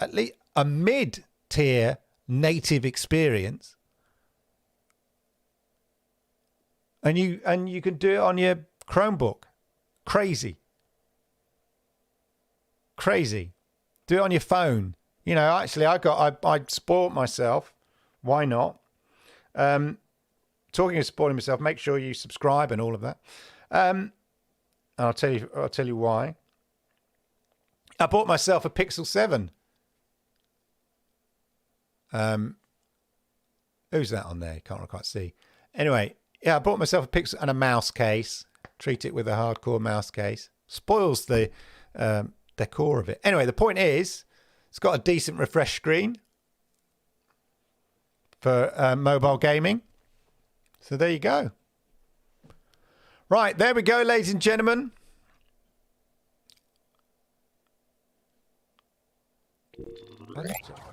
at least a mid-tier native experience. And you can do it on your Chromebook. Crazy. Do it on your phone. Actually I sport myself. Why not? Talking of supporting myself, make sure you subscribe and all of that. I'll tell you why. I bought myself a Pixel 7. Who's that on there? Can't quite see. Anyway, yeah, I bought myself a Pixel and a mouse case. Treat it with a hardcore mouse case. Spoils the decor of it. Anyway, the point is, it's got a decent refresh screen for mobile gaming. So there you go. Right, there we go, ladies and gentlemen.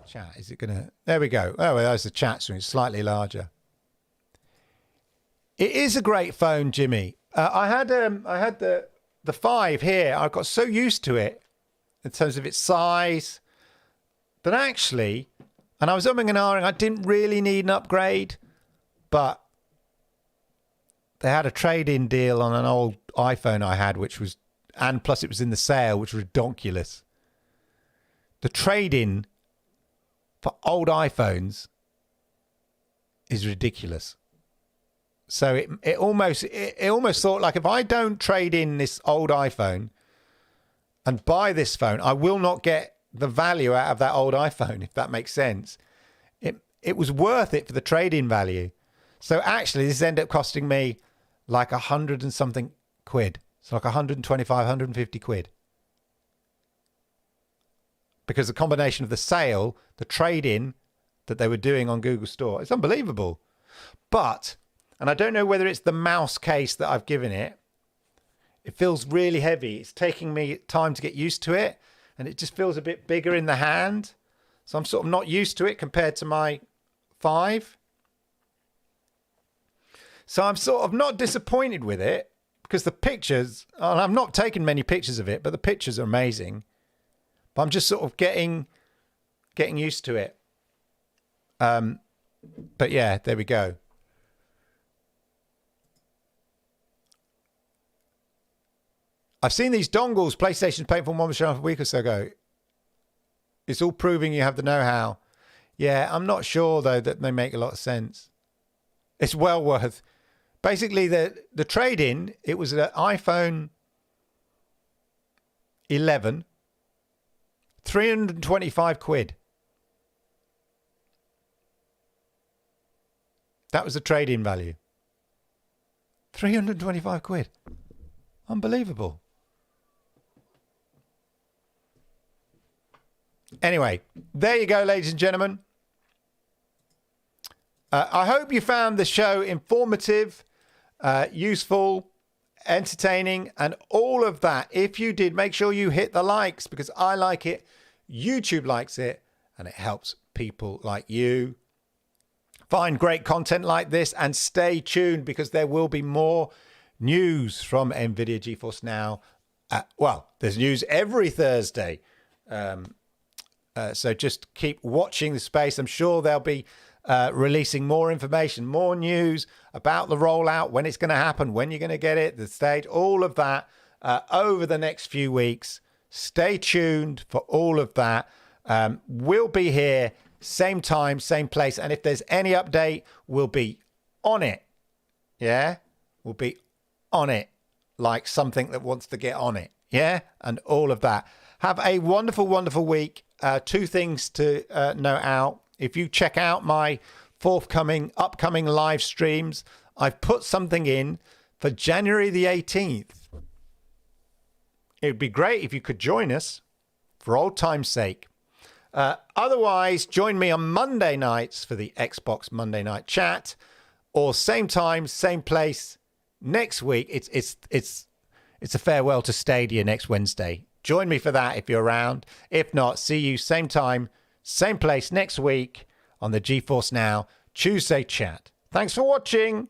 Chat, is it gonna? There we go. Oh, well, there's the chat screen, slightly larger. It is a great phone, Jimmy. I had the 5 here. I got so used to it in terms of its size that actually, and I was umming and ahhing, I didn't really need an upgrade, but they had a trade-in deal on an old iPhone I had, which was, and plus it was in the sale, which was ridiculous. The trade-in for old iPhones is ridiculous. So it almost thought, like, if I don't trade in this old iPhone and buy this phone, I will not get the value out of that old iPhone, if that makes sense. It was worth it for the trade-in value. So actually, this ended up costing me like 100 and something quid. It's like 125, 150 quid. Because the combination of the sale, the trade-in that they were doing on Google Store, it's unbelievable. But, and I don't know whether it's the mouse case that I've given it, it feels really heavy. It's taking me time to get used to it, and it just feels a bit bigger in the hand. So I'm sort of not used to it compared to my 5. So I'm sort of not disappointed with it, because the pictures, and I've not taken many pictures of it, but the pictures are amazing. But I'm just sort of getting used to it. But yeah, there we go. I've seen these dongles PlayStation's paid for one was shown a week or so ago. It's all proving you have the know-how. Yeah, I'm not sure though that they make a lot of sense. It's well worth. Basically, the trade-in, it was an iPhone 11. 325 quid. That was the trade-in value. 325 quid. Unbelievable. Anyway, there you go, ladies and gentlemen. I hope you found the show informative, useful, entertaining, and all of that. If you did, make sure you hit the likes, because I like it YouTube likes it, and it helps people like you find great content like this. And stay tuned, because there will be more news from NVIDIA GeForce Now. Well, there's news every Thursday. So just keep watching the space. I'm sure they'll be releasing more information, more news about the rollout, when it's going to happen, when you're going to get it, the stage, all of that over the next few weeks. Stay tuned for all of that. We'll be here, same time, same place. And if there's any update, we'll be on it. Yeah, we'll be on it, like something that wants to get on it. Yeah, and all of that. Have a wonderful, wonderful week. 2 things to note out. If you check out my upcoming live streams, I've put something in for January the 18th. It would be great if you could join us for old time's sake. Otherwise, join me on Monday nights for the Xbox Monday Night Chat, or same time, same place next week. It's a farewell to Stadia next Wednesday. Join me for that if you're around. If not, see you same time, same place next week on the GeForce Now Tuesday Chat. Thanks for watching.